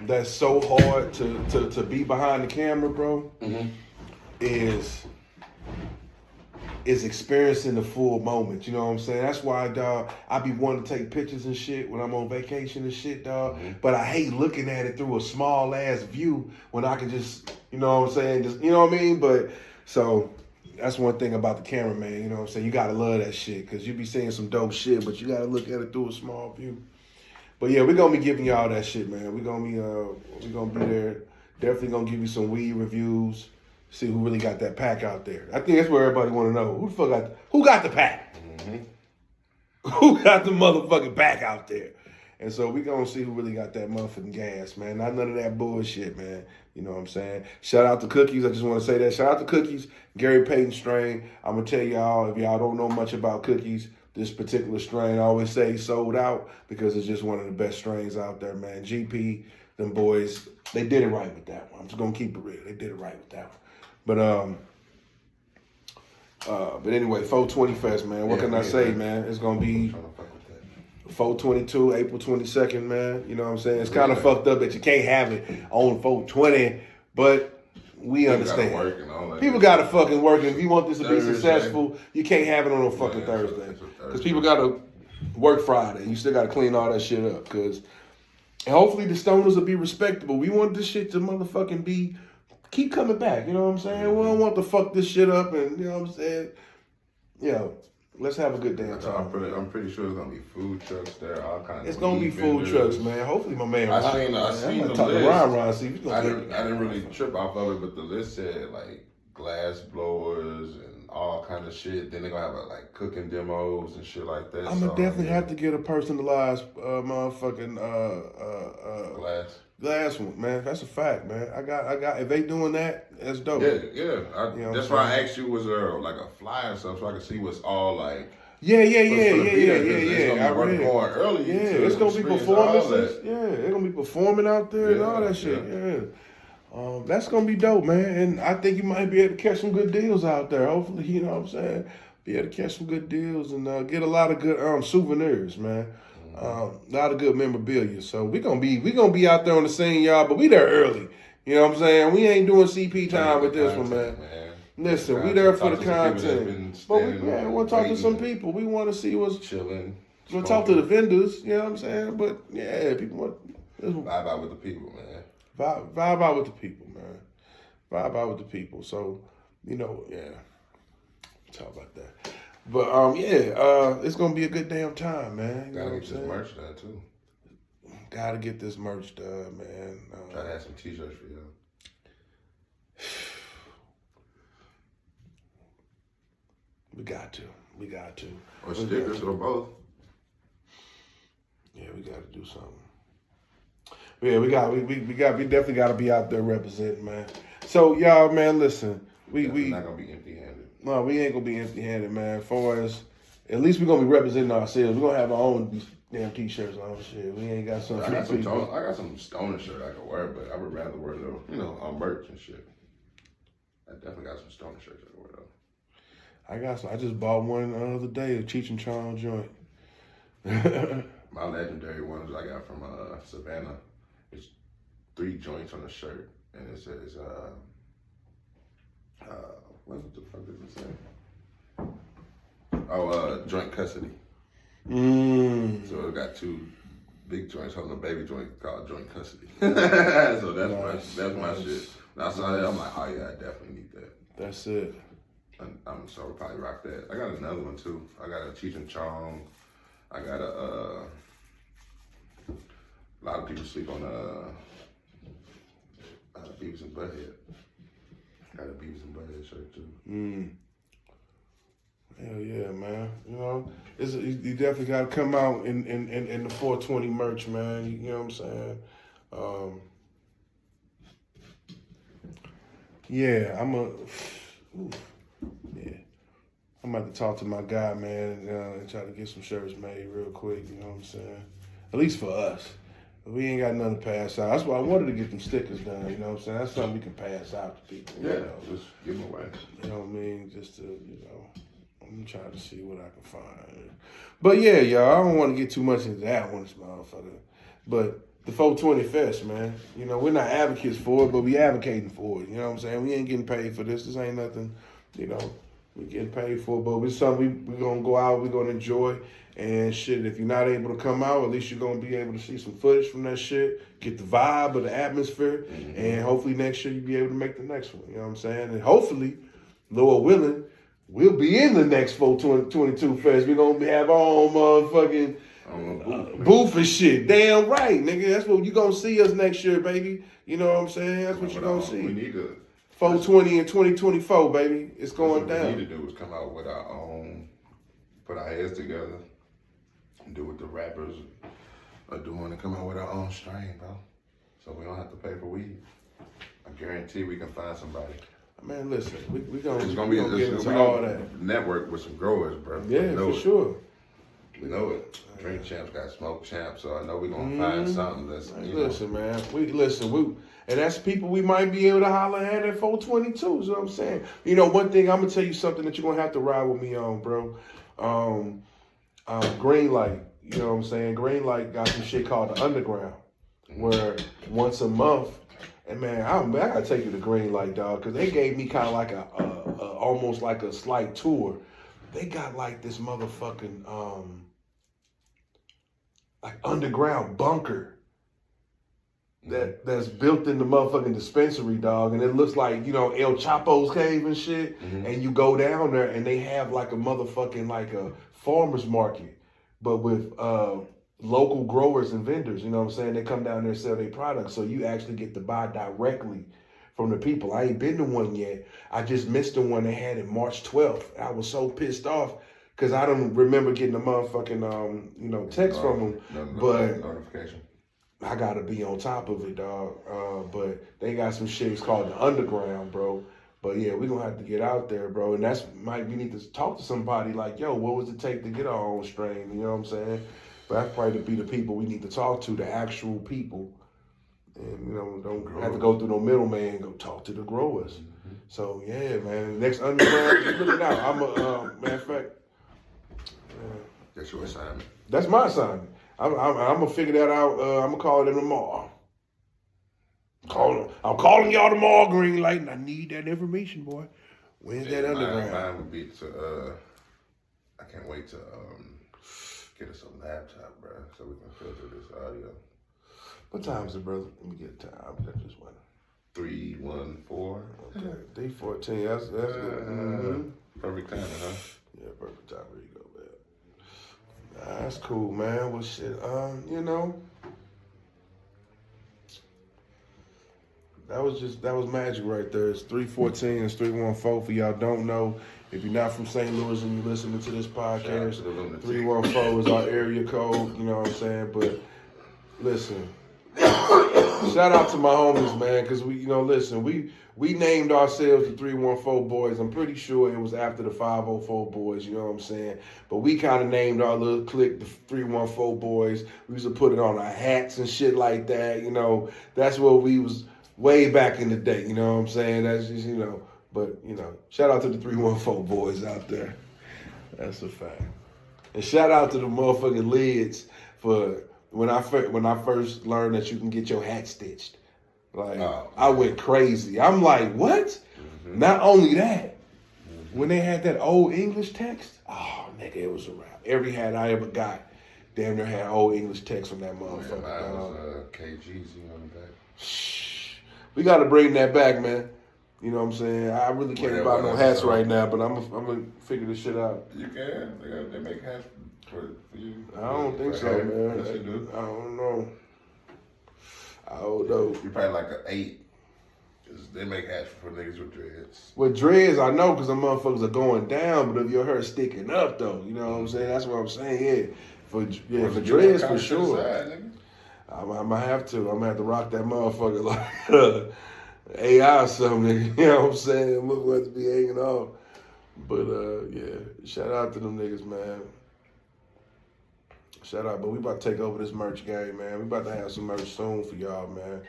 S1: that's so hard to be behind the camera, bro, is experiencing the full moment. You know what I'm saying? That's why, dog, I be wanting to take pictures and shit when I'm on vacation and shit, dog. But I hate looking at it through a small ass view when I can just, you know what I'm saying? Just, you know what I mean? But so that's one thing about the cameraman. You know what I'm saying? You gotta love that shit because you be seeing some dope shit, but you gotta look at it through a small view. But yeah, we're gonna be giving y'all that shit, man. We're gonna be there. Definitely gonna give you some weed reviews. See who really got that pack out there. I think that's where everybody want to know. Who got the pack? Who got the motherfucking pack out there? And so we gonna see who really got that motherfucking gas, man. Not none of that bullshit, man. You know what I'm saying? Shout out to Cookies. I just want to say that. Shout out to Cookies. Gary Payton strain. I'm gonna tell y'all, if y'all don't know much about Cookies, this particular strain, I always say sold out because it's just one of the best strains out there, man. GP, them boys, they did it right with that one. I'm just gonna keep it real. They did it right with that one. But anyway, 420 Fest, man. What can I say, man? It's gonna be 422, April 22nd, man. You know what I'm saying? It's kind of fucked up that you can't have it on 420, but we understand. People gotta fucking work, and if you want this to be successful, you can't have it on a fucking Thursday. Because people gotta work Friday. You still gotta clean all that shit up. And hopefully the stoners will be respectable. We want this shit to motherfucking keep coming back, you know what I'm saying? We don't want to fuck this shit up, and you know what I'm saying? Let's have a good damn time.
S2: I'm pretty sure it's gonna be food trucks there, all kinds.
S1: It's gonna be food trucks, man. Hopefully, my man.
S2: I seen the
S1: talk
S2: list.
S1: to Ron. See if he's
S2: I
S1: gonna
S2: didn't really trip off of it, but the list said like glass blowers and all kind of shit. Then they're gonna have like cooking demos and shit like that.
S1: I'm gonna definitely have to get a personalized motherfucking
S2: glass.
S1: Glass one, man. That's a fact, man. I got. If they doing that, that's dope.
S2: Yeah.
S1: You know
S2: That's
S1: what I'm
S2: why I asked you, was there like a flyer or something so I can see what's all like.
S1: Yeah.
S2: It's gonna
S1: I
S2: be working
S1: read it.
S2: hard early.
S1: Yeah,
S2: to
S1: it's gonna be
S2: experience all
S1: performances.
S2: that.
S1: Yeah, they're gonna be performing out there and all that shit. Yeah. That's gonna be dope, man. And I think you might be able to catch some good deals out there. Hopefully, you know what I'm saying. Be able to catch some good deals and get a lot of good souvenirs, man. A lot of good memorabilia. So we gonna be out there on the scene, y'all. But we there early. You know what I'm saying? We ain't doing CP time with this one, man. Listen, we there for the content. But we want to talk to some people. We want to see what's
S2: chilling.
S1: We'll talk to the vendors. You know what I'm saying? But yeah, people want
S2: vibe out with the people, man.
S1: Vibe out with the people, man. Vibe out with the people. So, you know, yeah. Talk about that. But it's gonna be a good damn time, man. You
S2: Gotta
S1: know
S2: get this merch done too.
S1: Gotta get this merch done, man.
S2: Try to have some t-shirts for you.
S1: We got to.
S2: Or stickers or both.
S1: Yeah, we gotta do something. Yeah, we definitely gotta be out there representing, man. So y'all, man, listen. We
S2: not gonna be empty-handed.
S1: No, we ain't gonna be empty-handed, man. As far as at least we're gonna be representing ourselves. We're gonna have our own damn t-shirts on shit. We ain't got something.
S2: I got some stoner shirt I can wear, but I would rather wear on merch and shit. I definitely got some stoner shirts I can wear though.
S1: I got some. I just bought one the other day, a Cheech and Chong joint.
S2: My legendary ones I got from Savannah. It's 3 joints on the shirt, and it says what the fuck does it say? Oh, joint custody. So it got 2 big joints holding a baby joint called joint custody. So that's my shit. And I saw that, I'm like, oh yeah, I definitely need that.
S1: That's it.
S2: I'm so I'll probably rock that. I got another one too. I got a Cheech and Chong. I got a lot of people sleep on Beavis and Butthead. Got a Beavis and Butthead shirt too.
S1: Hell yeah, man. You know, you definitely got to come out in the 420 merch, man. You know what I'm saying? I'm about to talk to my guy, man, and try to get some shirts made real quick. You know what I'm saying? At least for us. We ain't got nothing to pass out. That's why I wanted to get them stickers done. You know what I'm saying? That's something we can pass out to people.
S2: Yeah, just give them away.
S1: You know what I mean? Just to, I'm trying to see what I can find. But yeah, y'all, I don't want to get too much into that one, this motherfucker. But the 420 Fest, man. You know, we're not advocates for it, but we advocating for it. You know what I'm saying? We ain't getting paid for this. This ain't nothing, we getting paid for it. But it's something we're going to go out, we're going to enjoy. And shit, if you're not able to come out, at least you're going to be able to see some footage from that shit, get the vibe of the atmosphere, and hopefully next year you'll be able to make the next one. You know what I'm saying? And hopefully, Lord willing, we'll be in the next 422 Fest. We're going to have our own motherfucking booth and shit. Damn right, nigga. That's what you're going to see us next year, baby. You know what I'm saying? That's what you're going to see.
S2: We need to
S1: 420 and 2024, baby. It's going down.
S2: What we need to do is come out with our own, put our heads together, and do what the rappers are doing, and come out with our own strain, bro. So we don't have to pay for weed. I guarantee we can find somebody.
S1: Man, listen, we gonna
S2: get into all that. Network with some growers, bro.
S1: Yeah, for sure.
S2: We know it. Drink Champs got Smoke Champs, so I know we're gonna find something that's.
S1: Listen, man. And that's people we might be able to holler at 422. You know what I'm saying? You know, one thing I'm gonna tell you something that you're gonna have to ride with me on, bro. Green Light. You know what I'm saying? Green Light got some shit called the Underground, where once a month. And man, I gotta take you to Green Light, dog, because they gave me kind of like a almost like a slight tour. They got like this motherfucking like underground bunker that's built in the motherfucking dispensary, dog, and it looks like El Chapo's cave and shit. And you go down there and they have like a motherfucking like a farmer's market, but with local growers and vendors, you know what I'm saying? They come down there and sell their products, so you actually get to buy directly from the people. I ain't been to one yet. I just missed the one they had in March 12th. I was so pissed off because I don't remember getting a motherfucking text from them.
S2: Notification.
S1: I gotta be on top of it, dog. But they got some shit. It's called the underground, bro. But yeah, we gonna have to get out there, bro. And we need to talk to somebody like, yo, what was it take to get our own strain? You know what I'm saying? But that's probably to be the people we need to talk to, the actual people. And don't have to go through no middleman. Go talk to the growers. Mm-hmm. So yeah, man. Next underground, just look it out. I'm a matter of fact.
S2: That's your assignment.
S1: That's my assignment. I'm gonna figure that out. I'm gonna call it tomorrow. I'm calling y'all tomorrow, green light, and I need that information, boy. When's that underground?
S2: Mine would be to. I can't wait to get us a laptop, bro, so we can filter this audio.
S1: What time is it, brother? Let me get a time. That's just one.
S2: 3:14.
S1: Okay, D14. That's good. Mm-hmm.
S2: Perfect timing, huh?
S1: Yeah, perfect time. There you go, man. That's cool, man. Well, shit. That was magic right there. It's 314. It's 314. For y'all don't know, if you're not from St. Louis and you're listening to this podcast, 314 is our area code. You know what I'm saying? But listen. Shout out to my homies, man, because we named ourselves the 314 Boys. I'm pretty sure it was after the 504 Boys, you know what I'm saying? But we kind of named our little clique the 314 Boys. We used to put it on our hats and shit like that, That's what we was way back in the day, you know what I'm saying? That's just, but, shout out to the 314 Boys out there. That's a fact. And shout out to the motherfucking lids for... When I first learned that you can get your hat stitched, I went crazy. I'm like, what? Mm-hmm. Not only that, when they had that old English text, oh nigga, it was a wrap. Every hat I ever got, damn near had old English text on that motherfucker.
S2: Yeah, mine was KGZ on the back.
S1: We got to bring that back, man. You know what I'm saying? I really can't buy no hats right now, but I'm gonna figure this shit out.
S2: You can. They make hats. For you?
S1: I don't think so, man.
S2: Yes, they do.
S1: I don't know.
S2: You're probably like an 8. They make hats for niggas with dreads.
S1: With dreads, I know, because the motherfuckers are going down, but if your hair sticking up, though, you know what I'm saying? That's what I'm saying, yeah. For dreads, for sure. Side, I might have to. I'm going to have to rock that motherfucker like AI or something, you know what I'm saying? I'm going to be hanging off. But, yeah, shout out to them niggas, man. Shout out, but we about to take over this merch game, man. We about to have some merch soon for y'all, man.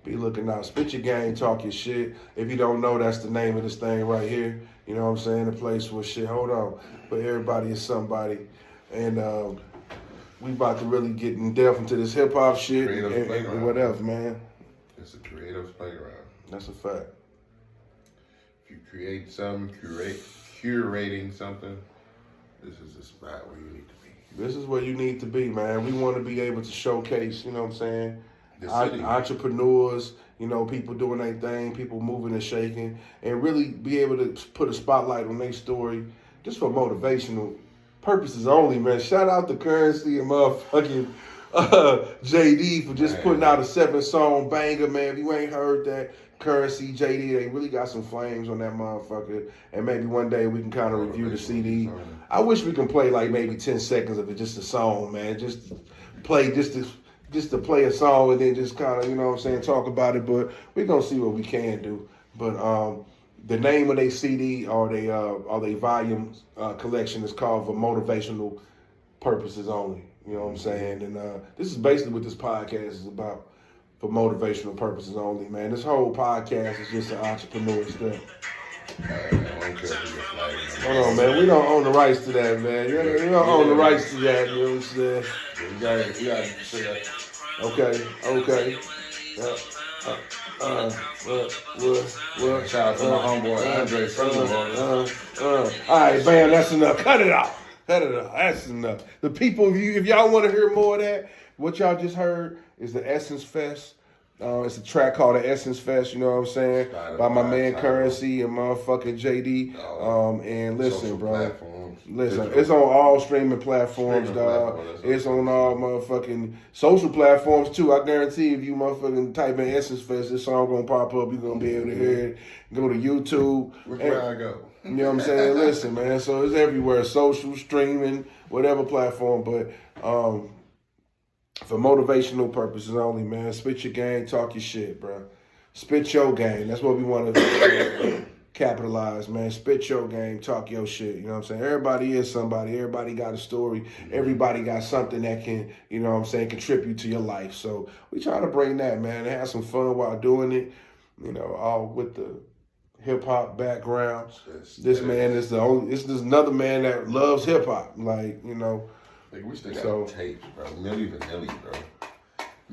S1: Be looking out. Spit your game, talk your shit. If you don't know, that's the name of this thing right here. You know what I'm saying? The place where shit, hold on. But everybody is somebody. And we about to really get in depth into this hip-hop shit and what else, man.
S2: It's a creative playground.
S1: That's a fact.
S2: If you create something, curating something, this is the spot where you need to be.
S1: This is where you need to be, man. We want to be able to showcase, you know what I'm saying? Entrepreneurs, people doing their thing, people moving and shaking, and really be able to put a spotlight on their story just for motivational purposes only, man. Shout out to Currency and motherfucking JD for just putting out a 7-song banger, man. If you ain't heard that, Currency, JD, they really got some flames on that motherfucker. And maybe one day we can kind of review the CD. I wish we can play like maybe 10 seconds of it, just a song, man. Just to play a song and then just kind of, you know what I'm saying, talk about it. But we're going to see what we can do. But the name of their CD or their volume collection is called For Motivational Purposes Only. You know what I'm saying? And this is basically what this podcast is about. For motivational purposes only, man. This whole podcast is just an entrepreneur stuff. Hold on, man. We don't own the rights to that, man. We don't own the rights to that. You know what I'm saying? We got to say that. Okay.
S2: Shout out to my homeboy Andre.
S1: All right, bam. That's enough. Cut it off. That's enough. The people, if y'all want to hear more of that, what y'all just heard is the Essence Fest. It's a track called the Essence Fest, you know what I'm saying? By my man Currency and motherfucking JD. And listen, bro. Listen, it's on all streaming platforms, dog. It's on all motherfucking social platforms, too. I guarantee if you motherfucking type in Essence Fest, this song gonna pop up. You're gonna be able to hear it. Go to YouTube.
S2: Where I go?
S1: You know what I'm saying? Listen, man. So it's everywhere. Social, streaming, whatever platform. But For motivational purposes only, man. Spit your game, talk your shit, bro. Spit your game. That's what we want to capitalize, man. Spit your game, talk your shit. You know what I'm saying? Everybody is somebody. Everybody got a story. Everybody got something that can, you know what I'm saying, contribute to your life. So we try to bring that, man, and have some fun while doing it. You know, all with the hip hop background. This man is the only. This is another man that loves hip hop. Like, you know.
S2: Like, we still got tapes, bro. Milli Vanilli, bro.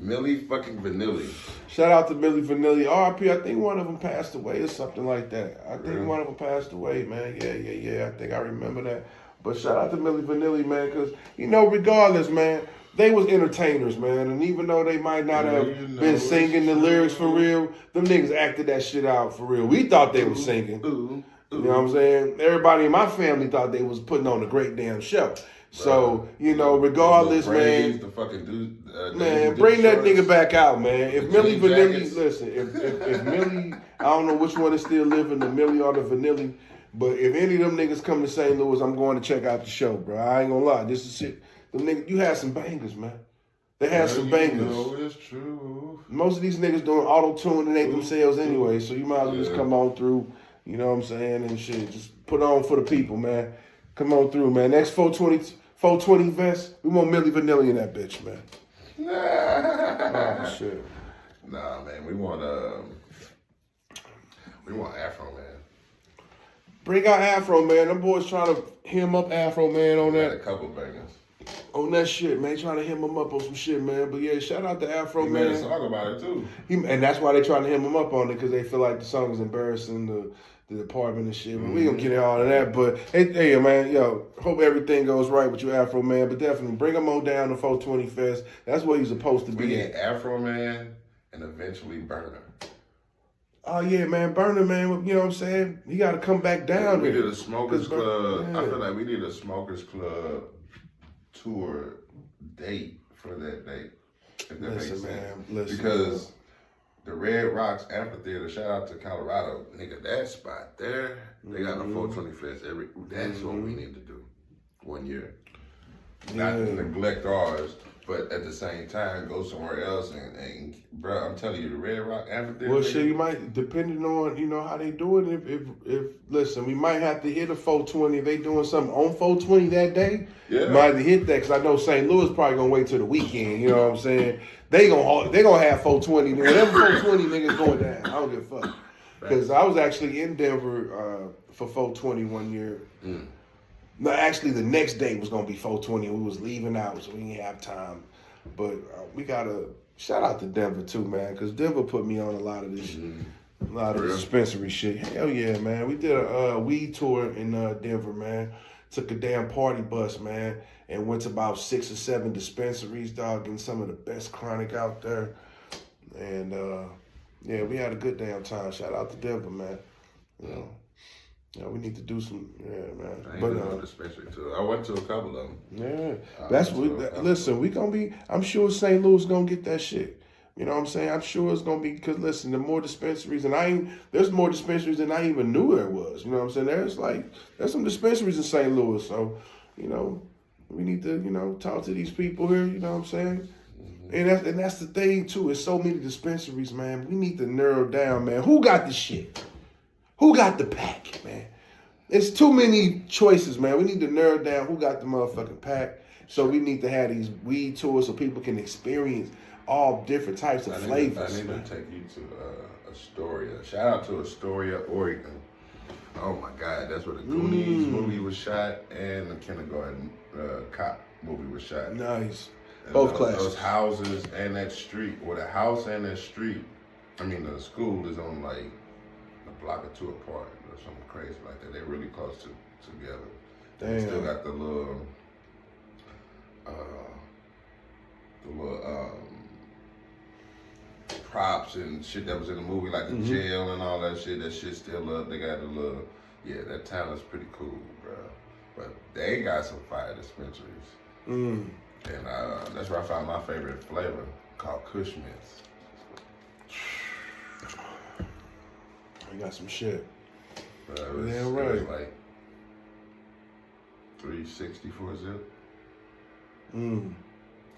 S2: Milli fucking Vanilli.
S1: Shout out to Milli Vanilli. R.I.P. I think one of them passed away or something like that. I think one of them passed away, man. Yeah. I think I remember that. But shout out to Milli Vanilli, man, because, you know, regardless, man, they was entertainers, man. And even though they might not have been singing the lyrics for real, them niggas acted that shit out for real. We thought they was singing. You know what I'm saying? Everybody in my family thought they was putting on a great damn show. So, you know, regardless, man, man, bring that nigga back out, man. If Milli Vanilli, listen, if Milli, I don't know which one is still living, the Milli or the Vanilli, but if any of them niggas come to St. Louis, I'm going to check out the show, bro. I ain't gonna lie, this is shit. Them niggas, you had some bangers, man. They had some bangers.
S2: No, it's true.
S1: Most of these niggas doing auto-tuning they themselves anyway, so you might as well just come on through, you know what I'm saying, and shit. Just put on for the people, man. Come on through, man. Next 420 vest, we want Milli Vanilli in that bitch, man. Oh, shit.
S2: Nah, man, we want Afro Man.
S1: Bring out Afro Man. Them boys trying to hem up Afro Man on
S2: Had
S1: that.
S2: a couple bangers.
S1: On that shit, man. Trying to hem him up on some shit, man. But yeah, shout out to Afro
S2: He
S1: Man.
S2: made a song about it too.
S1: And that's why they trying to hem him up on it, because they feel like the song is embarrassing the department and shit. But we gonna get all of that. But hey, man, yo, hope everything goes right with you, Afro Man. But definitely bring him on down to 420 Fest. That's where he's supposed to
S2: We
S1: be.
S2: get Afro Man and eventually Burner.
S1: Oh yeah, man, Burner, man. You know what I'm saying? He got to come back down.
S2: We
S1: there.
S2: did a Smokers Club.
S1: Yeah.
S2: I feel like we need a Smokers Club tour date for that date. If that makes sense.
S1: Listen,
S2: because the Red Rocks Amphitheater, shout out to Colorado, nigga, that spot there, they got a 420 Fest that's what we need to do 1 year. Not to neglect ours, but at the same time, go somewhere else and bro, I'm telling you, the Red Rock Amphitheater.
S1: Well, shit, you might, depending on, you know, how they do it, if listen, we might have to hit a 420. If they doing something on 420 that day, might have to hit that, because I know St. Louis probably going to wait till the weekend, you know what I'm saying? They gonna have 420, whatever 420 niggas going down, I don't give a fuck. Because I was actually in Denver for 420 1 year. No, actually, the next day was gonna be 420. We was leaving out, so we didn't have time. But we gotta shout out to Denver too, man, because Denver put me on a lot of this, a lot of dispensary shit. Hell yeah, man. We did a weed tour in Denver, man. Took a damn party bus, man, and went to about 6 or 7 dispensaries, dog, getting some of the best chronic out there. And yeah, we had a good damn time. Shout out to Denver, man. You know. Yeah, we need to do some, man.
S2: I ain't been to a dispensary too. I went to a couple of them.
S1: Yeah, that's what. Listen, we gonna be. I'm sure St. Louis gonna get that shit. You know what I'm saying? I'm sure it's gonna be, because listen, the more dispensaries, and there's more dispensaries than I even knew there was. You know what I'm saying? There's some dispensaries in St. Louis, so you know, we need to, you know, talk to these people here. You know what I'm saying? And that's the thing too. It's so many dispensaries, man. We need to narrow down, man. Who got the shit? Who got the pack, man? It's too many choices, man. We need to narrow down who got the motherfucking pack. So we need to have these weed tours so people can experience all different types of flavors.
S2: I need to take you to Astoria. Shout out to Astoria, Oregon. Oh my God, that's where the Goonies movie was shot and the Kindergarten Cop movie was shot.
S1: Nice.
S2: And
S1: Both classes.
S2: Those houses and that street, the house and that street, the school is on like a block or two apart or something crazy like that. They're really close together.
S1: Damn.
S2: They still got the little props and shit that was in the movie, like the jail and all that shit. That shit's still up. They got a little, that town is pretty cool, bro. But they got some fire dispensaries. And that's where I found my favorite flavor, called Kush Mints.
S1: We got some shit.
S2: It was like $3.60 for a zip.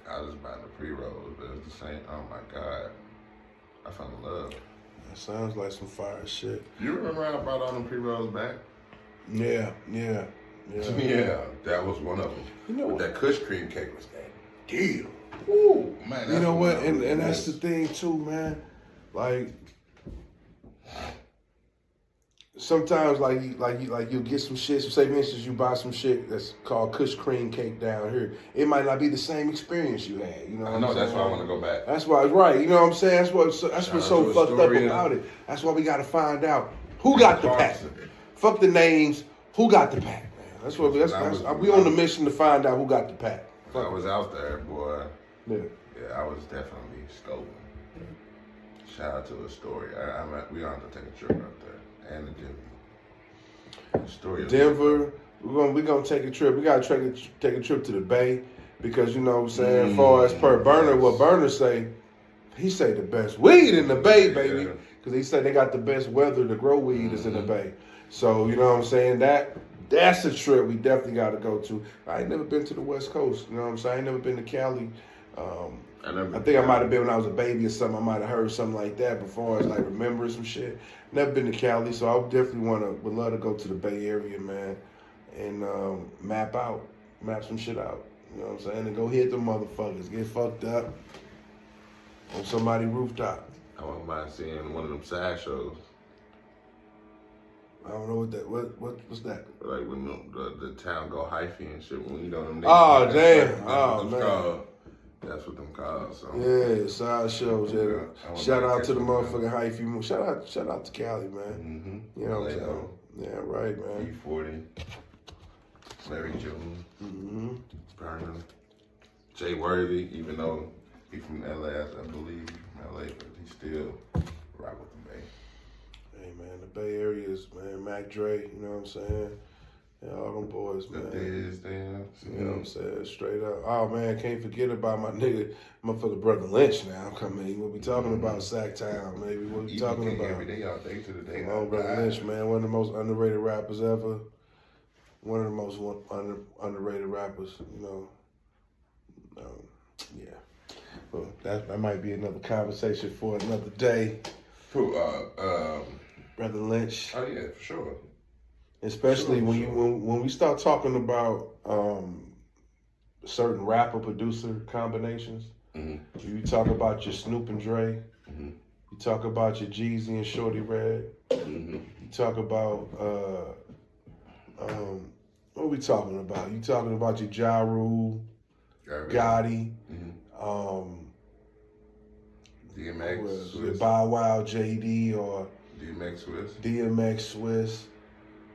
S2: I was buying the pre-rolls, but it's the same. Oh my God, I fell in love.
S1: That sounds like some fire shit.
S2: You remember I brought all them pre-rolls back?
S1: Yeah.
S2: Yeah, that was one of them.
S1: You know
S2: but
S1: what?
S2: that Kush cream cake was that deal. Ooh, man.
S1: You
S2: that's
S1: know what?
S2: one
S1: And
S2: of
S1: that's the thing too, man. Like sometimes, you'll get some shit. So say, for instance, you buy some shit that's called Kush cream cake down here. It might not be the same experience you had. You know what
S2: I know,
S1: I'm
S2: that's
S1: saying?
S2: why I want to go back.
S1: That's why it's right. You know what I'm saying? That's what's
S2: Shout
S1: so
S2: out to
S1: fucked up
S2: Astoria.
S1: about it. That's why we got to find out who got the pack. Fuck the names. Who got the pack, man? That's what we on the mission to find out who got the pack.
S2: I was out there, boy.
S1: Yeah.
S2: Yeah, I was definitely scoping. Shout out to Astoria. We gonna have to take a trip up there. And the Denver. Astoria.
S1: Denver. We're gonna take a trip. We gotta take a trip to the Bay because you know what I'm saying. As far as per Burner, what Burner say, he say the best weed in the Bay, baby.
S2: Yeah.
S1: Because he said they got the best weather to grow weed is in the Bay. So you know what I'm saying. That's a trip we definitely got to go to. I ain't never been to the West Coast. You know what I'm saying. I ain't never been to Cali. I think I might have been when I was a baby or something. I might have heard something like that before, as like remembering some shit. Never been to Cali, so I definitely would love to go to the Bay Area, man, and map some shit out. You know what I'm saying? And go hit them motherfuckers, get fucked up on somebody's rooftop.
S2: I wouldn't mind seeing one of them side shows.
S1: I don't know what that. What's that?
S2: Like when the town go hyphy and shit. When you know them niggas.
S1: Oh,
S2: like
S1: damn.
S2: that,
S1: Oh, man.
S2: Called. That's what them called. So.
S1: Yeah, side shows. Yeah.
S2: Yeah,
S1: Shout out to the
S2: catch
S1: motherfucking hyphy. Shout out to Cali, man.
S2: Mm-hmm.
S1: You know what I'm saying? Yeah, right, man.
S2: E40, Larry June, Burner, Jay Worthy, even though he from LA, I believe, from LA, but he still rock with the Bay.
S1: Hey, man, the Bay Area is, man, Mac Dre, you know what I'm saying? Yeah, all them boys,
S2: The
S1: man.
S2: Diz, damn.
S1: You know what I'm saying? Straight up. Oh, man, can't forget about my nigga, motherfucker Brother Lynch now. Come in. We'll be talking about Sacktown, maybe. We'll be talking about.
S2: Every day, all day to the day.
S1: Come on, Brother Lynch, man. One of the most underrated rappers ever. One of the most underrated rappers, you know. Yeah. Well, that might be another conversation for another day.
S2: Who,
S1: Brother Lynch.
S2: oh, yeah, for sure.
S1: Especially
S2: Sure.
S1: when we start talking about certain rapper producer combinations.
S2: Mm-hmm.
S1: You talk about your Snoop and Dre.
S2: Mm-hmm.
S1: You talk about your Jeezy and Shorty Red.
S2: Mm-hmm.
S1: You talk about what are we talking about? You talking about your Ja Rule, Gotti,
S2: DMX,
S1: your
S2: Swiss.
S1: Bow Wow, JD, or
S2: DMX, Swiss.
S1: DMX, Swiss.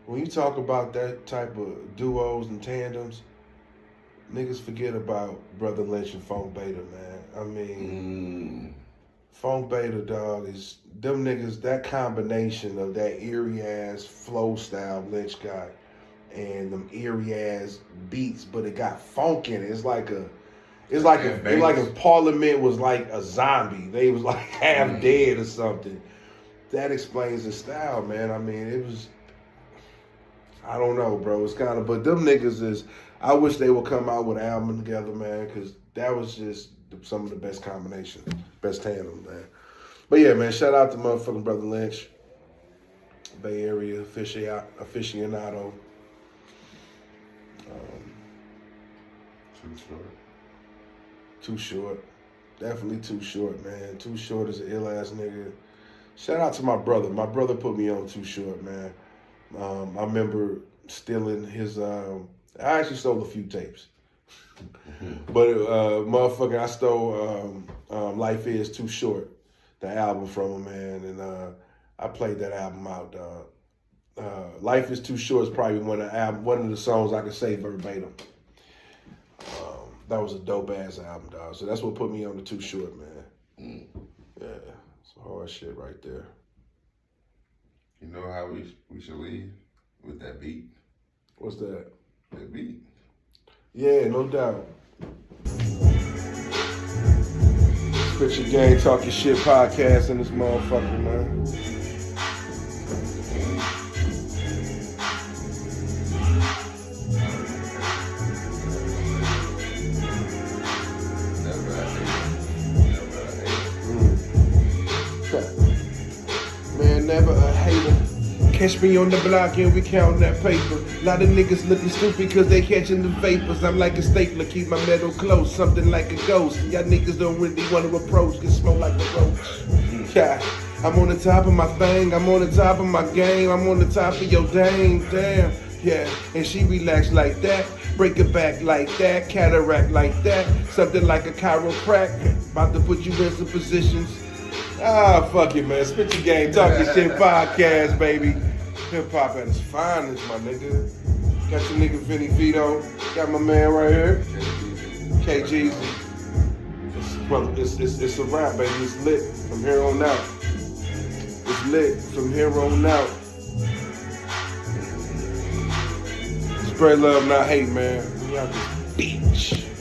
S1: When you talk about that type of duos and tandems, niggas forget about Brother Lynch and Funk Beta, man. I mean, Funk Beta, dog, is them niggas, that combination of that eerie ass flow style Lynch got and them eerie ass beats, but it got funk in it. It's like if Parliament was like a zombie. They was like half dead or something. That explains the style, man. I mean, it was, I don't know, bro. It's kind of, but them niggas is, I wish they would come out with an album together, man, because that was just some of the best combinations, best tandem, man. But yeah, man, shout out to motherfucking Brother Lynch, Bay Area aficionado.
S2: Too short.
S1: Too Short. Definitely Too Short, man. Too Short is an ill ass nigga. Shout out to my brother. My brother put me on Too Short, man. I remember stealing his, I actually stole a few tapes. But motherfucker, I stole Life Is Too Short, the album from him, man. And I played that album out, dog. Life Is Too Short is probably one of the songs I can say verbatim. That was a dope ass album, dog. So that's what put me on the Too Short, man. Yeah, some hard shit right there.
S2: You know how we should leave? With that beat.
S1: What's that?
S2: That beat.
S1: Yeah, no doubt. Spit Your Game, Talk Your Shit podcast in this motherfucker, man. Catch me on the block and we count that paper. Lot of niggas looking stupid cause they catching the vapors. I'm like a stapler, keep my metal close, something like a ghost. Y'all niggas don't really want to approach, get smoke like a roach. Yeah, I'm on the top of my thing, I'm on the top of my game, I'm on the top of your dame, damn. Yeah, and she relax like that, break it back like that, cataract like that, something like a chiropractor. About to put you in some positions. Ah, fuck it, man. Spit your game, talk your shit podcast, baby. Hip hop at its finest, my nigga. Got your nigga Vinny Vito. Got my man right here, KG. It's a rap, baby. It's lit from here on out. It's lit from here on out. Spread love, not hate, man. We out this bitch.